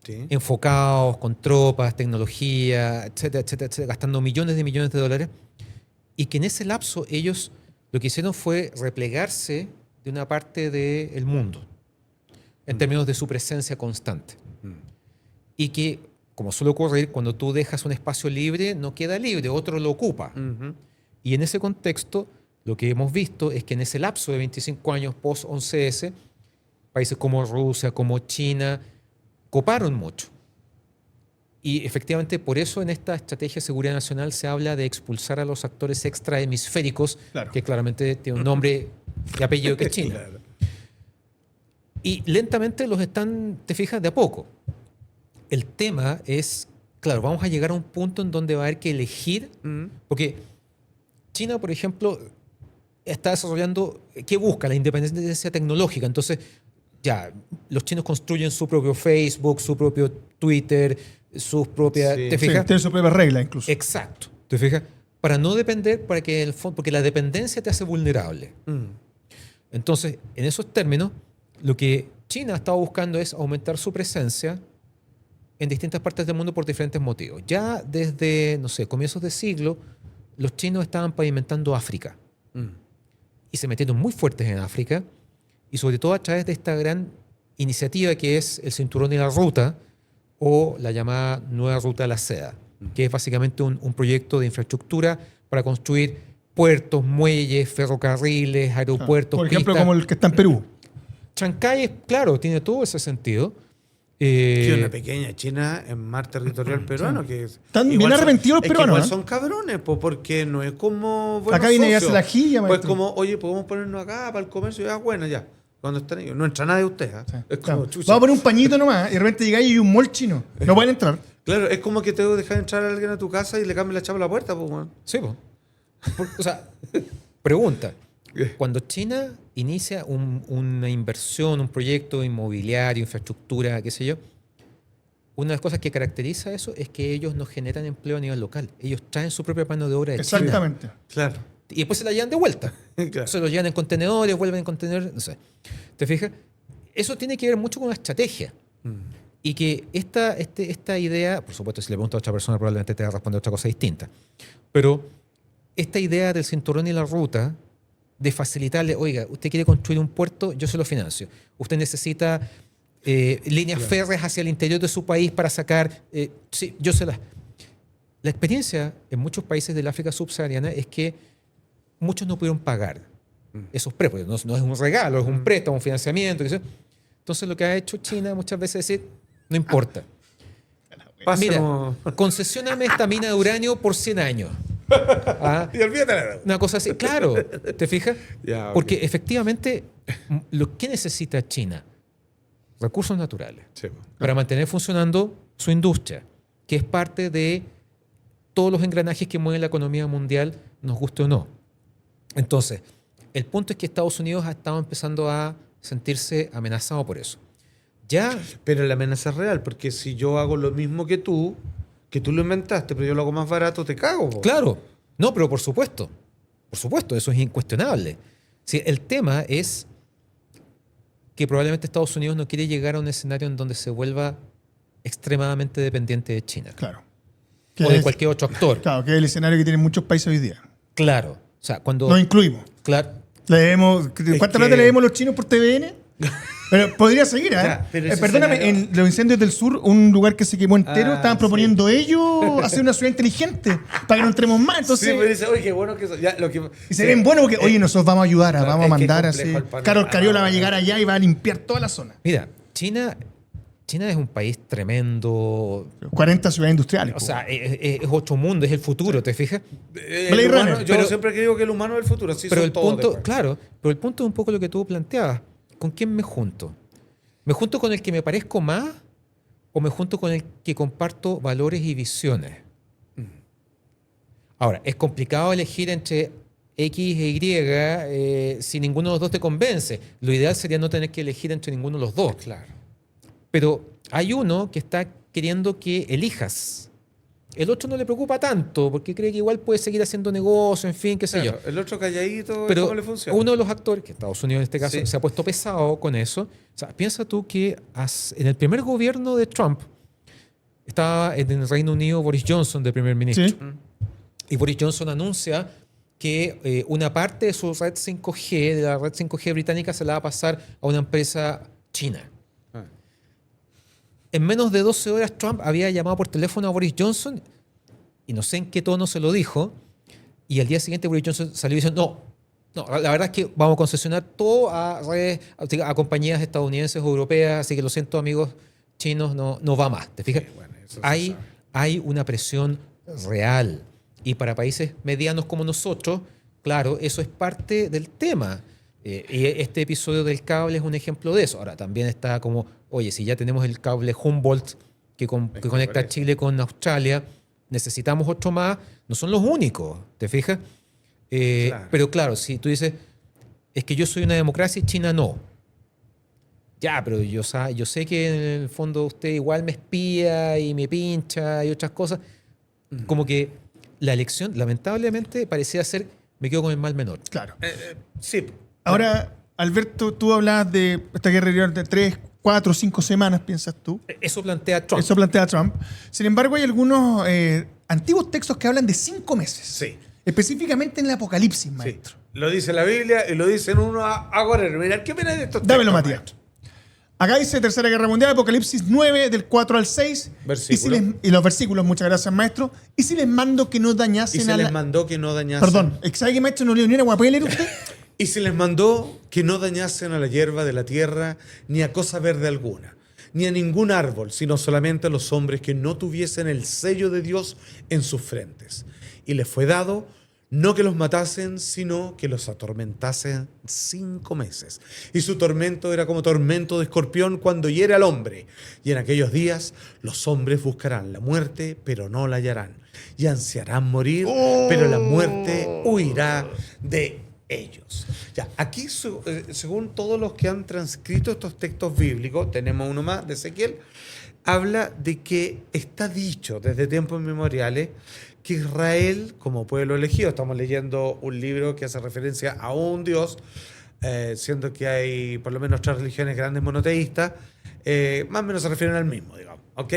Sí. enfocados con tropas, tecnología, etcétera, etcétera, etcétera, gastando millones de dólares, y que en ese lapso ellos lo que hicieron fue replegarse de una parte del mundo en términos de su presencia constante. Y que, como suele ocurrir, cuando tú dejas un espacio libre, no queda libre, otro lo ocupa. Y en ese contexto, lo que hemos visto es que en ese lapso de 25 años post-11S, países como Rusia, como China, coparon mucho. Y efectivamente, por eso en esta estrategia de seguridad nacional se habla de expulsar a los actores extrahemisféricos, Claro. que claramente tiene un nombre y apellido que es China. Claro. Y lentamente los están, te fijas, de a poco. El tema es, claro, vamos a llegar a un punto en donde va a haber que elegir, porque China, por ejemplo, está desarrollando, ¿qué busca? La independencia tecnológica. Entonces, ya, los chinos construyen su propio Facebook, su propio Twitter, sus propias... Sí. ¿Te Sí, fijas? tiene su propia regla incluso. Exacto. ¿Te fijas? Para no depender, para que el fondo, porque la dependencia te hace vulnerable. Entonces, en esos términos, lo que China ha estado buscando es aumentar su presencia en distintas partes del mundo por diferentes motivos. Ya desde, no sé, comienzos de siglo, los chinos estaban pavimentando África y se metieron muy fuertes en África, y sobre todo a través de esta gran iniciativa que es el Cinturón y la Ruta, o la llamada Nueva Ruta de la Seda, que es básicamente un proyecto de infraestructura para construir puertos, muelles, ferrocarriles, aeropuertos, Por ejemplo, pistas. como el que está en Perú. Chancay, claro, tiene todo ese sentido. Que una pequeña China en mar territorial peruano. Que Están bien igual arrepentidos los es que peruanos, igual ¿eh? son cabrones, porque no es como. buenos Acá viene y hace socios. la jilla, Pues maestro. como, oye, podemos ponernos acá para el comercio. Ya, bueno, ya. Cuando están ellos. No entra nadie de ustedes. ¿Ah? Es como, Claro. chucha. Vamos a poner un pañito nomás y de repente llegáis y hay un mall chino. No pueden entrar. Claro, es como que te voy a dejar entrar a alguien a tu casa y le cambies la chapa a la puerta, pues, weón. Sí, po. O sea, pregunta. Cuando China inicia una inversión, un proyecto inmobiliario, infraestructura, qué sé yo, una de las cosas que caracteriza eso es que ellos no generan empleo a nivel local. Ellos traen su propia mano de obra de China. Exactamente. Claro. Y después se la llevan de vuelta. Claro. Se los llevan en contenedores, vuelven en contenedores, no sé. ¿Te fijas? Eso tiene que ver mucho con la estrategia. Y que esta idea, por supuesto, si le pregunto a otra persona, probablemente te va a responder otra cosa distinta. Pero esta idea del cinturón y la ruta, de facilitarle, oiga, usted quiere construir un puerto, yo se lo financio. Usted necesita líneas férreas hacia el interior de su país para sacar, sí, yo se las... La experiencia en muchos países del África subsahariana es que muchos no pudieron pagar esos préstamos. No es un regalo, es un préstamo, un financiamiento. Qué sé yo. Entonces lo que ha hecho China muchas veces es decir, no importa. Pásemos. Mira, concesióname esta mina de uranio por 100 años. ¿Ah? Y olvídate la deuda. Una cosa así. Claro, ¿te fijas? Ya, ok. Porque efectivamente, lo que necesita China, recursos naturales, Sí, po. para mantener funcionando su industria, que es parte de todos los engranajes que mueven la economía mundial, nos guste o no. Entonces, el punto es que Estados Unidos ha estado empezando a sentirse amenazado por eso. Ya, Pero la amenaza es real, porque si yo hago lo mismo que tú lo inventaste, pero yo lo hago más barato, te cago, po. claro, no, pero por supuesto, eso es incuestionable. Sí, el tema es que probablemente Estados Unidos no quiere llegar a un escenario en donde se vuelva extremadamente dependiente de China Claro. o de cualquier otro actor. Claro, que es el escenario que tienen muchos países hoy día. Claro, o sea, cuando... Nos incluimos. Claro, Le debemos, ¿cuánta que- plata le debemos los chinos por TVN? Pero podría seguir, ¿eh? Ya, pero ese Perdóname, escenario- en los incendios del sur, un lugar que se quemó entero, Ah, estaban sí. proponiendo ellos hacer una ciudad inteligente para que no entremos más. Entonces, Sí, pero dice, oye, qué bueno que eso. Ya, lo que, y se ven buenos porque, oye, nosotros vamos a ayudar, claro, vamos a es que mandar es así. complejo el panorama. Carol Cariola va a llegar allá y va a limpiar toda la zona. mira, China es un país tremendo, 40 ciudades industriales. o sea, es otro mundo, es el futuro, ¿te fijas? El Blade humano- Runner, yo pero- siempre creo que el humano es el futuro. Sí, Pero son el todos punto, después. claro, pero el punto es un poco lo que tú planteabas. ¿Con quién me junto? ¿Me junto con el que me parezco más o me junto con el que comparto valores y visiones? Ahora, es complicado elegir entre X e Y si ninguno de los dos te convence. Lo ideal sería no tener que elegir entre ninguno de los dos. Claro. Pero hay uno que está queriendo que elijas. El otro no le preocupa tanto porque cree que igual puede seguir haciendo negocio, en fin, qué sé yo. Claro, el otro calladito, Pero ¿cómo le funciona? uno de los actores, que Estados Unidos en este caso, Sí. se ha puesto pesado con eso. O sea, piensa tú que en el primer gobierno de Trump estaba en el Reino Unido Boris Johnson de primer ministro. Sí. Y Boris Johnson anuncia que una parte de su red 5G, de la red 5G británica, se la va a pasar a una empresa china. Ah. En menos de 12 horas Trump había llamado por teléfono a Boris Johnson y no sé en qué tono se lo dijo. Y al día siguiente Boris Johnson salió diciendo, no, la verdad es que vamos a concesionar todo a redes, a compañías estadounidenses o europeas, así que lo siento amigos chinos, no va más. ¿Te fijas? Sí, bueno, eso se hay, sabe. hay una presión real. Y para países medianos como nosotros, claro, eso es parte del tema. Y este episodio del cable es un ejemplo de eso. Ahora, también está como, oye, si ya tenemos el cable Humboldt que conecta parece. Chile con Australia, necesitamos otro más. No son los únicos, ¿te fijas? Claro. Pero claro, si tú dices, es que yo soy una democracia y China no. Ya, pero yo sé que en el fondo usted igual me espía y me pincha y otras cosas. Como que la elección, lamentablemente, parecía ser, me quedo con el mal menor. Claro. Sí. Ahora, Alberto, tú hablabas de esta guerra de 3, 4, 5 semanas, piensas tú. Eso plantea Trump. Eso plantea Trump. Sin embargo, hay algunos antiguos textos que hablan de 5 meses. Sí. Específicamente en el Apocalipsis, Sí. maestro. Lo dice la Biblia y lo dicen uno agorero. Mirá, ¿qué viene de estos Dámelo, textos, Matías. maestro? Acá dice Tercera Guerra Mundial, Apocalipsis 9, del 4 al 6. Versículo. Y los versículos, muchas gracias, maestro. Y si les mando que no dañasen Y se a les la... mandó que no dañasen. Perdón, ¿sabe qué, maestro? No leo ni una guapa. ¿Puede leer usted? Y se les mandó que no dañasen a la hierba de la tierra, ni a cosa verde alguna, ni a ningún árbol, sino solamente a los hombres que no tuviesen el sello de Dios en sus frentes. Y les fue dado no que los matasen, sino que los atormentasen 5 meses. Y su tormento era como tormento de escorpión cuando hiere al hombre. Y en aquellos días los hombres buscarán la muerte, pero no la hallarán. Y ansiarán morir, pero la muerte huirá de ellos. Ya, aquí, según todos los que han transcrito estos textos bíblicos, tenemos uno más de Ezequiel, habla de que está dicho desde tiempos inmemoriales que Israel, como pueblo elegido, estamos leyendo un libro que hace referencia a un Dios, siendo que hay por lo menos 3 religiones grandes monoteístas, más o menos se refieren al mismo, digamos. ¿Ok?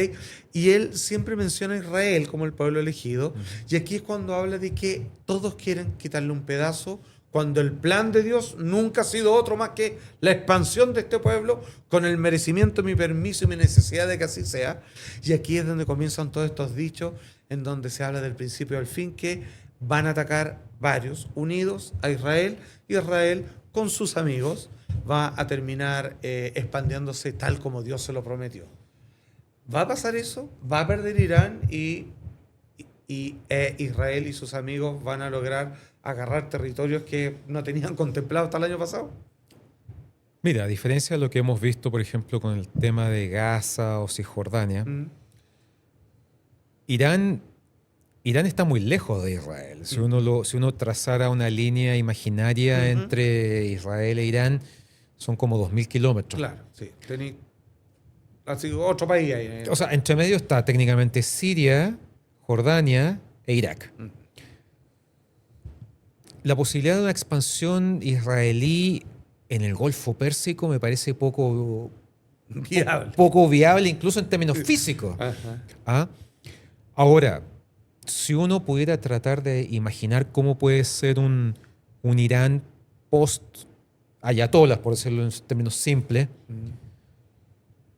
Y él siempre menciona a Israel como el pueblo elegido, y aquí es cuando habla de que todos quieren quitarle un pedazo, cuando el plan de Dios nunca ha sido otro más que la expansión de este pueblo con el merecimiento, mi permiso y mi necesidad de que así sea. Y aquí es donde comienzan todos estos dichos, en donde se habla del principio al fin, que van a atacar varios unidos a Israel, y Israel con sus amigos va a terminar expandiéndose tal como Dios se lo prometió. ¿Va a pasar eso? ¿Va a perder Irán y Israel y sus amigos van a lograr agarrar territorios que no tenían contemplado hasta el año pasado? Mira, a diferencia de lo que hemos visto, por ejemplo, con el tema de Gaza o Cisjordania, Irán está muy lejos de Israel. Si uno trazara una línea imaginaria entre Israel e Irán, son como 2.000 kilómetros. Claro, sí. Así, otro país ahí. O sea, entre medio está técnicamente Siria, Jordania e Irak. La posibilidad de una expansión israelí en el Golfo Pérsico me parece poco viable, incluso en términos físicos. Ajá. ¿Ah? Ahora, si uno pudiera tratar de imaginar cómo puede ser un Irán post-ayatollah, por decirlo en términos simples,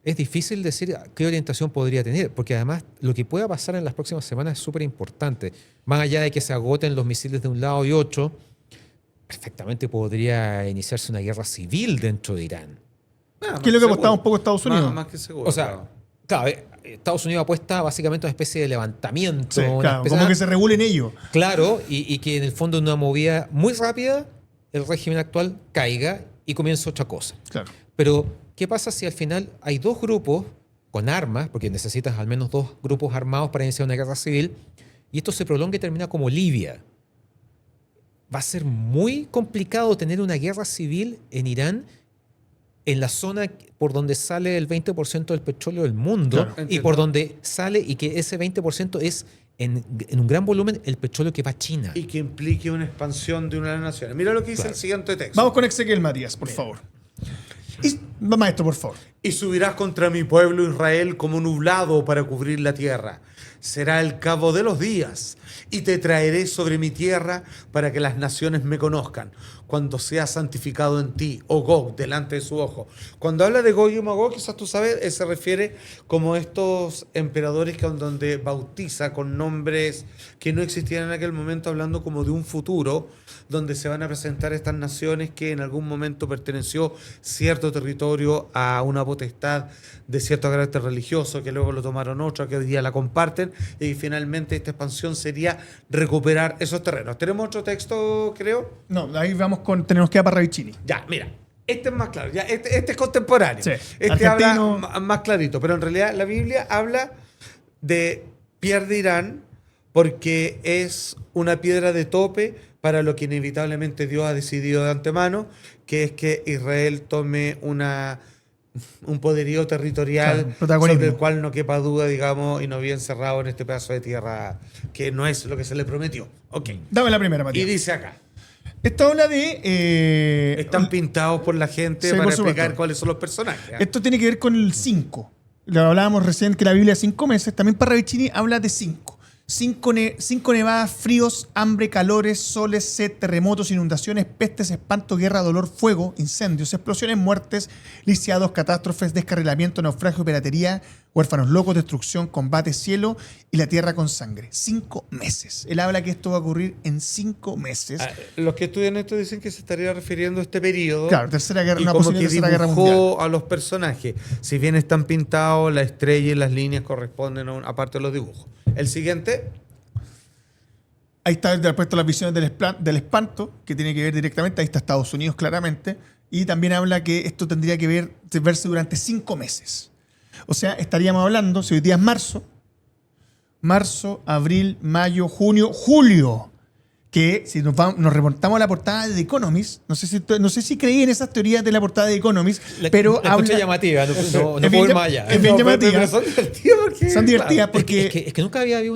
es difícil decir qué orientación podría tener, porque además lo que pueda pasar en las próximas semanas es súper importante. Más allá de que se agoten los misiles de un lado y otro, perfectamente podría iniciarse una guerra civil dentro de Irán. ¿Qué es lo que apostaba un poco Estados Unidos? Más que seguro. O sea, claro, Estados Unidos apuesta básicamente a una especie de levantamiento. Sí, una claro, especie como de- que se regulen ellos. Claro, y que en el fondo en una movida muy rápida el régimen actual caiga y comience otra cosa. Claro. Pero, ¿qué pasa si al final hay 2 grupos con armas, porque necesitas al menos 2 grupos armados para iniciar una guerra civil, y esto se prolonga y termina como Libia? Va a ser muy complicado tener una guerra civil en Irán, en la zona por donde sale el 20% del petróleo del mundo, Claro. y por donde sale, y que ese 20% es en un gran volumen el petróleo que va a China. Y que implique una expansión de una de las naciones. Mira lo que dice el siguiente texto. Vamos con Ezequiel, Matías, por favor. Maestro, por favor. Y subirás contra mi pueblo Israel como nublado para cubrir la tierra. Será el cabo de los días, y te traeré sobre mi tierra para que las naciones me conozcan, cuando sea santificado en ti, oh Gog, delante de su ojo. Cuando habla de Gog y Magog, quizás tú sabes, se refiere como estos emperadores donde bautiza con nombres que no existían en aquel momento, hablando como de un futuro, donde se van a presentar estas naciones que en algún momento perteneció cierto territorio a una potestad de cierto carácter religioso, que luego lo tomaron otros, que hoy día la comparten, y finalmente esta expansión sería recuperar esos terrenos. ¿Tenemos otro texto, creo? No, ahí vamos con. Tenemos que ir a Parravicini. Ya, mira. Este es más claro, ya, este es contemporáneo. Sí, Este argentino. habla más clarito, pero en realidad la Biblia habla de pierde Irán porque es una piedra de tope para lo que inevitablemente Dios ha decidido de antemano, que es que Israel tome un poderío territorial Claro, protagonismo. sobre el cual no quepa duda, digamos, y no bien cerrado en este pedazo de tierra que no es lo que se le prometió. Ok. Dame la primera, Y Matías. dice acá, Esto habla de... están pintados por la gente Sí, para por explicar supuesto. cuáles son los personajes. ¿ah? Esto tiene que ver con el 5. Lo hablábamos recién que la Biblia es 5 meses. También Parravicini habla de 5. 5 nevadas, fríos, hambre, calores, soles, sed, terremotos, inundaciones, pestes, espanto, guerra, dolor, fuego, incendios, explosiones, muertes, lisiados, catástrofes, descarrilamiento, naufragio, piratería, huérfanos locos, destrucción, combate, cielo y la tierra con sangre. 5 meses. Él habla que esto va a ocurrir en 5 meses. Los que estudian esto dicen que se estaría refiriendo a este periodo. Claro, tercera guerra, Y una como posible que tercera guerra dibujó mundial. a los personajes. Si bien están pintados, la estrella y las líneas corresponden a parte de los dibujos. El siguiente. Ahí está puesto las visiones del espanto, que tiene que ver directamente, ahí está Estados Unidos claramente, y también habla que esto tendría que verse durante 5 meses. O sea, estaríamos hablando, si hoy día es marzo, abril, mayo, junio, julio, que si nos remontamos a la portada de The Economist, no sé si creí en esas teorías de la portada de The Economist, pero la encontré llamativa, no Es puedo bien ir llam- más allá. es bien llamativa. Pero son divertidas porque... Son divertidas claro. porque... Es que nunca había habido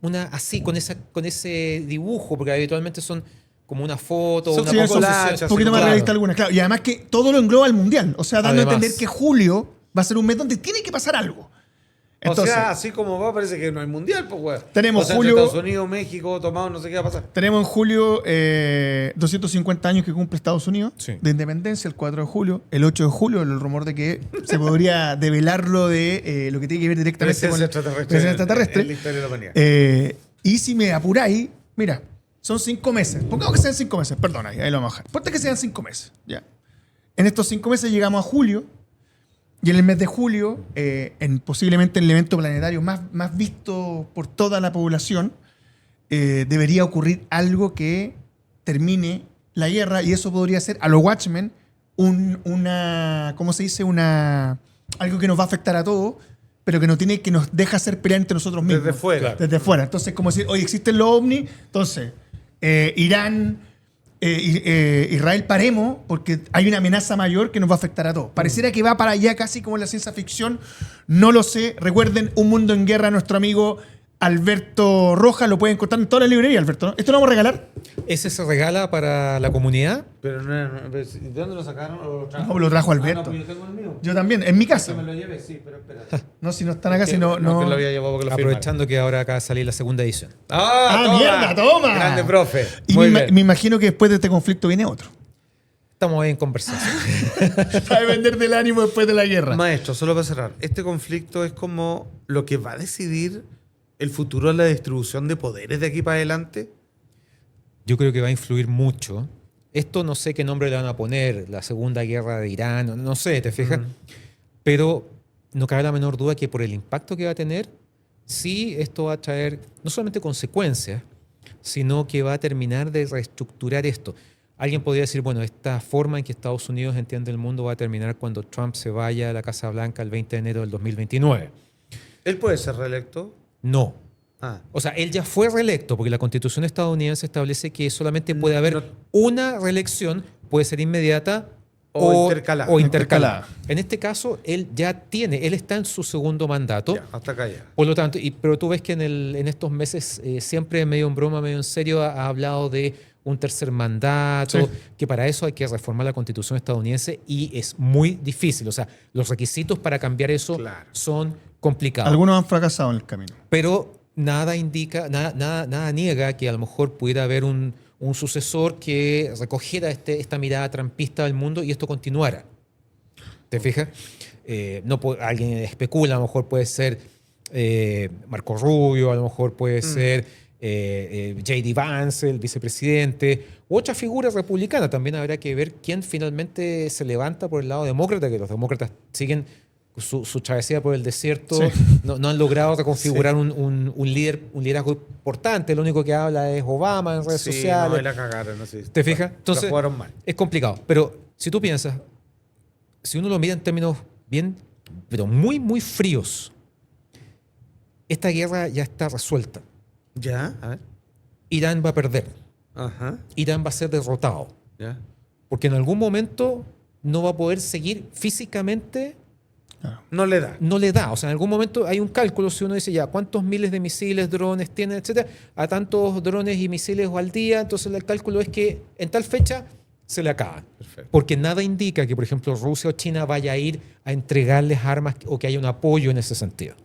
una así, con ese dibujo, porque habitualmente son como una foto, Son una Sí, son collage, un poquito más claro. realista algunas, claro. Y además que todo lo engloba al mundial. O sea, dando a Además. entender que julio va a ser un mes donde tiene que pasar algo. Entonces, o sea, así como va, parece que no hay mundial, pues, güey. Tenemos o sea, julio- entre Estados Unidos, México, tomado, no sé qué va a pasar. tenemos en julio 250 años que cumple Estados Unidos Sí. de independencia, el 4 de julio. El 8 de julio, el rumor de que se podría develarlo de lo que tiene que ver directamente con Presencia la extraterrestre. presencia extraterrestre. En la historia de la humanidad. Y si me apuráis, mira, son 5 meses. Pongamos que sean 5 meses, perdona, ahí lo vamos a bajar. Ponte que sean 5 meses, ya. En estos 5 meses llegamos a julio, y en el mes de julio, posiblemente el evento planetario más visto por toda la población, debería ocurrir algo que termine la guerra, y eso podría ser, a los Watchmen, ¿cómo se dice? Algo que nos va a afectar a todos, pero que nos deja hacer pelear entre nosotros mismos. Desde fuera. Claro. Desde fuera. Entonces, como decir, oye, existen los ovnis, entonces, Irán, Israel, paremos, porque hay una amenaza mayor que nos va a afectar a todos. Pareciera que va para allá casi como en la ciencia ficción, no lo sé. Recuerden, Un Mundo en Guerra, nuestro amigo Alberto Rojas, lo pueden encontrar en toda la librería, Alberto, ¿no? ¿Esto lo vamos a regalar? Ese se regala para la comunidad. Pero ¿de dónde lo sacaron? ¿O lo trajo? No, lo trajo Alberto. Ah, no, pues yo tengo el mío. Yo también, en mi Que casa. me lo llevé, sí, pero espera. No, si no están acá, Es que- si no... que lo había llevado porque lo firmaron. Aprovechando que ahora acaba de salir la segunda edición. ¡Ah, Toma. mierda, toma! Grande, profe. Y Muy me bien. imagino que después de este conflicto viene otro. Estamos ahí en conversación. Para vender del ánimo después de la guerra. Maestro, solo para cerrar. Este conflicto es como lo que va a decidir el futuro de la distribución de poderes de aquí para adelante. Yo creo que va a influir mucho. Esto no sé qué nombre le van a poner, la Segunda Guerra de Irán, no sé, ¿te fijas? Pero no cabe la menor duda que por el impacto que va a tener, sí esto va a traer no solamente consecuencias, sino que va a terminar de reestructurar esto. Alguien podría decir, bueno, esta forma en que Estados Unidos entiende el mundo va a terminar cuando Trump se vaya a la Casa Blanca el 20 de enero del 2029. ¿Él puede ser reelecto? No. Ah. O sea, él ya fue reelecto porque la Constitución estadounidense establece que solamente puede haber No. una reelección, puede ser inmediata O intercalada. o intercalada. Intercalada. En este caso, él está en su segundo mandato. Ya, hasta acá ya. Por lo tanto, pero tú ves que en estos meses, siempre medio en broma, medio en serio, ha hablado de un tercer mandato, Sí. que para eso hay que reformar la Constitución estadounidense y es muy difícil. O sea, los requisitos para cambiar eso Claro. son complicados. Algunos han fracasado en el camino. Pero nada indica, nada niega que a lo mejor pudiera haber un sucesor que recogiera esta mirada trampista del mundo y esto continuara. ¿Te fijas? Alguien especula, a lo mejor puede ser Marco Rubio, a lo mejor puede ser J.D. Vance, el vicepresidente, u otra figura republicana. También habrá que ver quién finalmente se levanta por el lado demócrata, que los demócratas siguen su travesía por el desierto, Sí. no han logrado reconfigurar un liderazgo importante. Lo único que habla es Obama en redes Sí, sociales. no, y la cagaron, no sé. ¿Te fijas? La Entonces, jugaron mal. es complicado. Pero si tú piensas, si uno lo mira en términos bien, pero muy, muy fríos, esta guerra ya está resuelta. ¿Ya? A ver. Irán va a perder. Ajá. Irán va a ser derrotado. Ya. Porque en algún momento no va a poder seguir físicamente, No le da. no le da. O sea, en algún momento hay un cálculo, si uno dice ya, ¿cuántos miles de misiles, drones tienen, etcétera? A tantos drones y misiles al día, entonces el cálculo es que en tal fecha se le acaban. Perfecto. Porque nada indica que, por ejemplo, Rusia o China vaya a ir a entregarles armas o que haya un apoyo en ese sentido.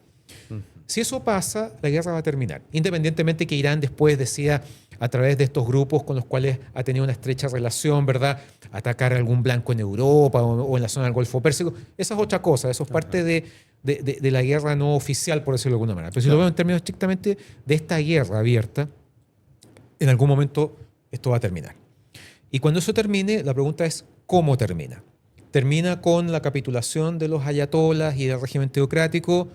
Si eso pasa, la guerra va a terminar. Independientemente que Irán después decida, a través de estos grupos con los cuales ha tenido una estrecha relación, ¿verdad?, atacar a algún blanco en Europa o en la zona del Golfo Pérsico. Esa es otra cosa. Eso es parte de la guerra no oficial, por decirlo de alguna manera. Pero si lo vemos en términos estrictamente de esta guerra abierta, en algún momento esto va a terminar. Y cuando eso termine, la pregunta es ¿cómo termina? ¿Termina con la capitulación de los ayatolas y del régimen teocrático?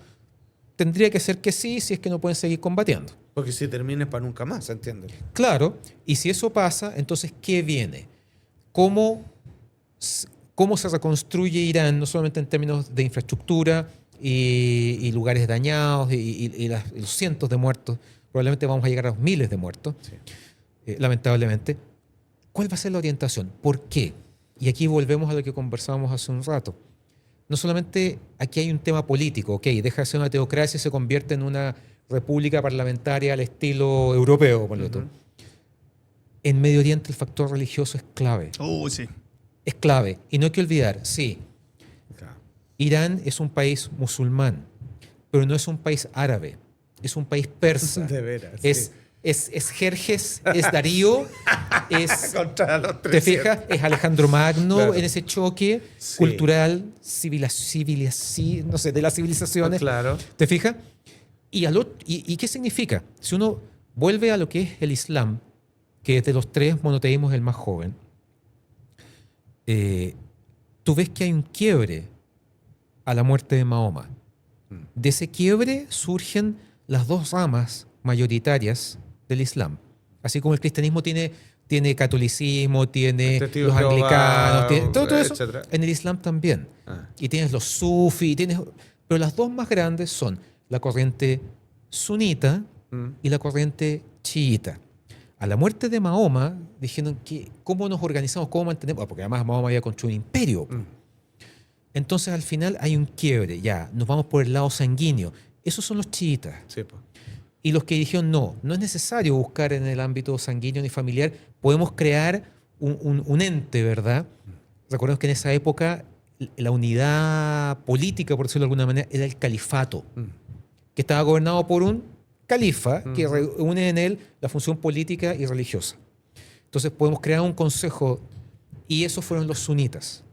Tendría que ser que sí, si es que no pueden seguir combatiendo. Porque si termina es para nunca más, ¿entiende? Claro, y si eso pasa, entonces ¿qué viene? ¿Cómo se reconstruye Irán, no solamente en términos de infraestructura y lugares dañados y los cientos de muertos? Probablemente vamos a llegar a los miles de muertos, Sí. lamentablemente. ¿Cuál va a ser la orientación? ¿Por qué? Y aquí volvemos a lo que conversábamos hace un rato. No solamente aquí hay un tema político, ok, deja de ser una teocracia y se convierte en una república parlamentaria al estilo europeo, por lo tanto. En Medio Oriente el factor religioso es clave. Sí. Es clave. Y no hay que olvidar, sí, Claro. Irán es un país musulmán, pero no es un país árabe, es un país persa. De veras. Es Jerjes, es Darío, es... Contra los ¿Te 300. fijas? Es Alejandro Magno Claro. en ese choque Sí. cultural, no sé, de las civilizaciones. Claro. ¿Te fijas? ¿Y qué significa? Si uno vuelve a lo que es el Islam, que de los tres monoteísmos es el más joven, tú ves que hay un quiebre a la muerte de Mahoma. De ese quiebre surgen las dos ramas mayoritarias del Islam. Así como el cristianismo tiene catolicismo, tiene Testigos los de Jehová, anglicanos, tiene todo eso. etcétera. En el Islam también. Ah. Y tienes los sufis, pero las dos más grandes son la corriente sunita y la corriente chiita. A la muerte de Mahoma dijeron que cómo nos organizamos, cómo mantenemos, porque además Mahoma había construido un imperio. Entonces al final hay un quiebre, ya, nos vamos por el lado sanguíneo. Esos son los chiitas. Sí, pues. Y los que dijeron, no es necesario buscar en el ámbito sanguíneo ni familiar, podemos crear un ente, ¿verdad? Recordemos que en esa época la unidad política, por decirlo de alguna manera, era el califato, que estaba gobernado por un califa que reúne en él la función política y religiosa. Entonces podemos crear un consejo y esos fueron los sunitas.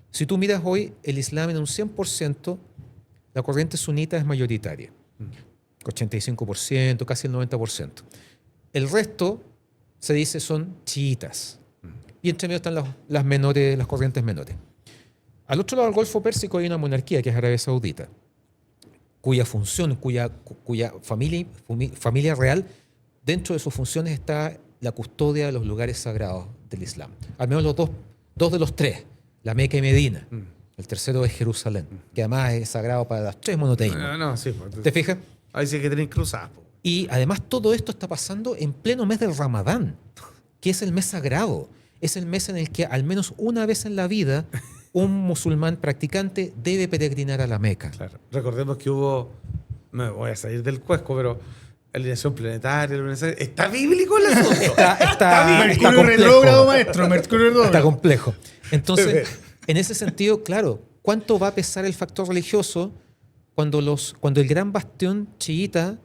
Si tú miras hoy el Islam en un 100%, la corriente sunita es mayoritaria. 85%, casi el 90%. El resto, se dice, son chiitas. Y entre medio están las menores, las corrientes menores. Al otro lado del Golfo Pérsico hay una monarquía que es Arabia Saudita, cuya función, cuya familia real, dentro de sus funciones está la custodia de los lugares sagrados del Islam. Al menos los dos de los tres, la Meca y Medina. El tercero es Jerusalén, que además es sagrado para las tres monoteísmos. No, sí. Pues, ¿Te fijas? ahí sí que tenéis cruzadas. Pues. Y además todo esto está pasando en pleno mes del Ramadán, que es el mes sagrado. Es el mes en el que al menos una vez en la vida un musulmán practicante debe peregrinar a la Meca. Claro. Recordemos que hubo, me voy a salir del cuesco, pero alineación planetaria, está bíblico el asunto. Está Mercurio complejo. retrógrado, maestro. Mercurio Está retrógrado. complejo. Entonces, en ese sentido, claro, ¿cuánto va a pesar el factor religioso cuando el gran bastión chiita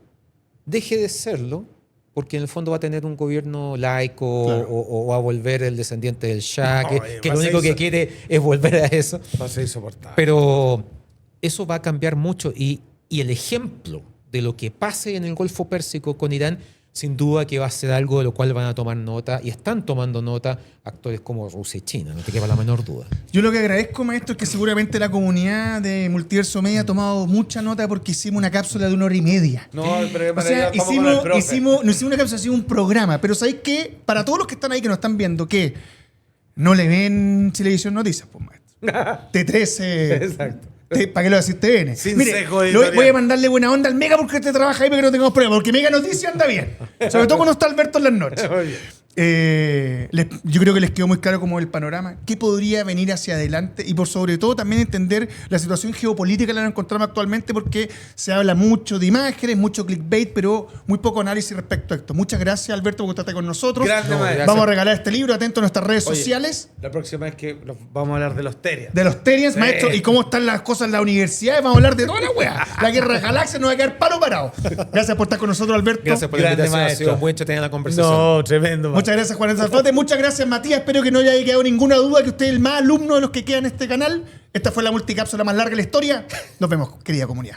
deje de serlo? Porque en el fondo va a tener un gobierno laico, Claro. o va a volver el descendiente del Shah, No, que va lo a único ser que quiere es volver a eso. Va a ser insoportable. Pero eso va a cambiar mucho y el ejemplo de lo que pase en el Golfo Pérsico con Irán, sin duda que va a ser algo de lo cual van a tomar nota y están tomando nota actores como Rusia y China, no te quepa la menor duda. Yo lo que agradezco, maestro, es que seguramente la comunidad de Multiverso Media ha tomado mucha nota porque hicimos una cápsula de 1 hora y media. No, pero O sea, no hicimos no hicimos una cápsula, hicimos un programa. Pero ¿sabéis qué? Para todos los que están ahí que nos están viendo, que no le ven Televisión Noticias, pues, maestro. T13. Exacto. ¿Para qué lo decís TVN? Sin Mire, sesgo editorial. voy a mandarle buena onda al Mega porque usted trabaja ahí para que no tengamos problemas. Porque Mega Noticias anda bien. Sobre todo cuando está Alberto en las noches. Oye. Yo creo que les quedó muy claro como el panorama, qué podría venir hacia adelante y por sobre todo también entender la situación geopolítica que la encontramos actualmente, porque se habla mucho de imágenes, mucho clickbait, pero muy poco análisis respecto a esto. Muchas gracias, Alberto, por estar con nosotros. Grande, maestro. Vamos a regalar este libro, atento a nuestras redes Oye, sociales. La próxima es que vamos a hablar de los Terias. De los Terians, Sí. maestro, y cómo están las cosas en las universidades. Vamos a hablar de toda la wea. La guerra de galaxias nos va a quedar palo parado. Gracias por estar con nosotros, Alberto. Gracias por la Grande invitación. Ha maestro. sido muy entretenida la conversación. No, tremendo. Muchas gracias, Juan Zalfate. Muchas gracias, Matías. Espero que no haya quedado ninguna duda que usted es el más alumno de los que quedan en este canal. Esta fue la multicápsula más larga de la historia. Nos vemos, querida comunidad.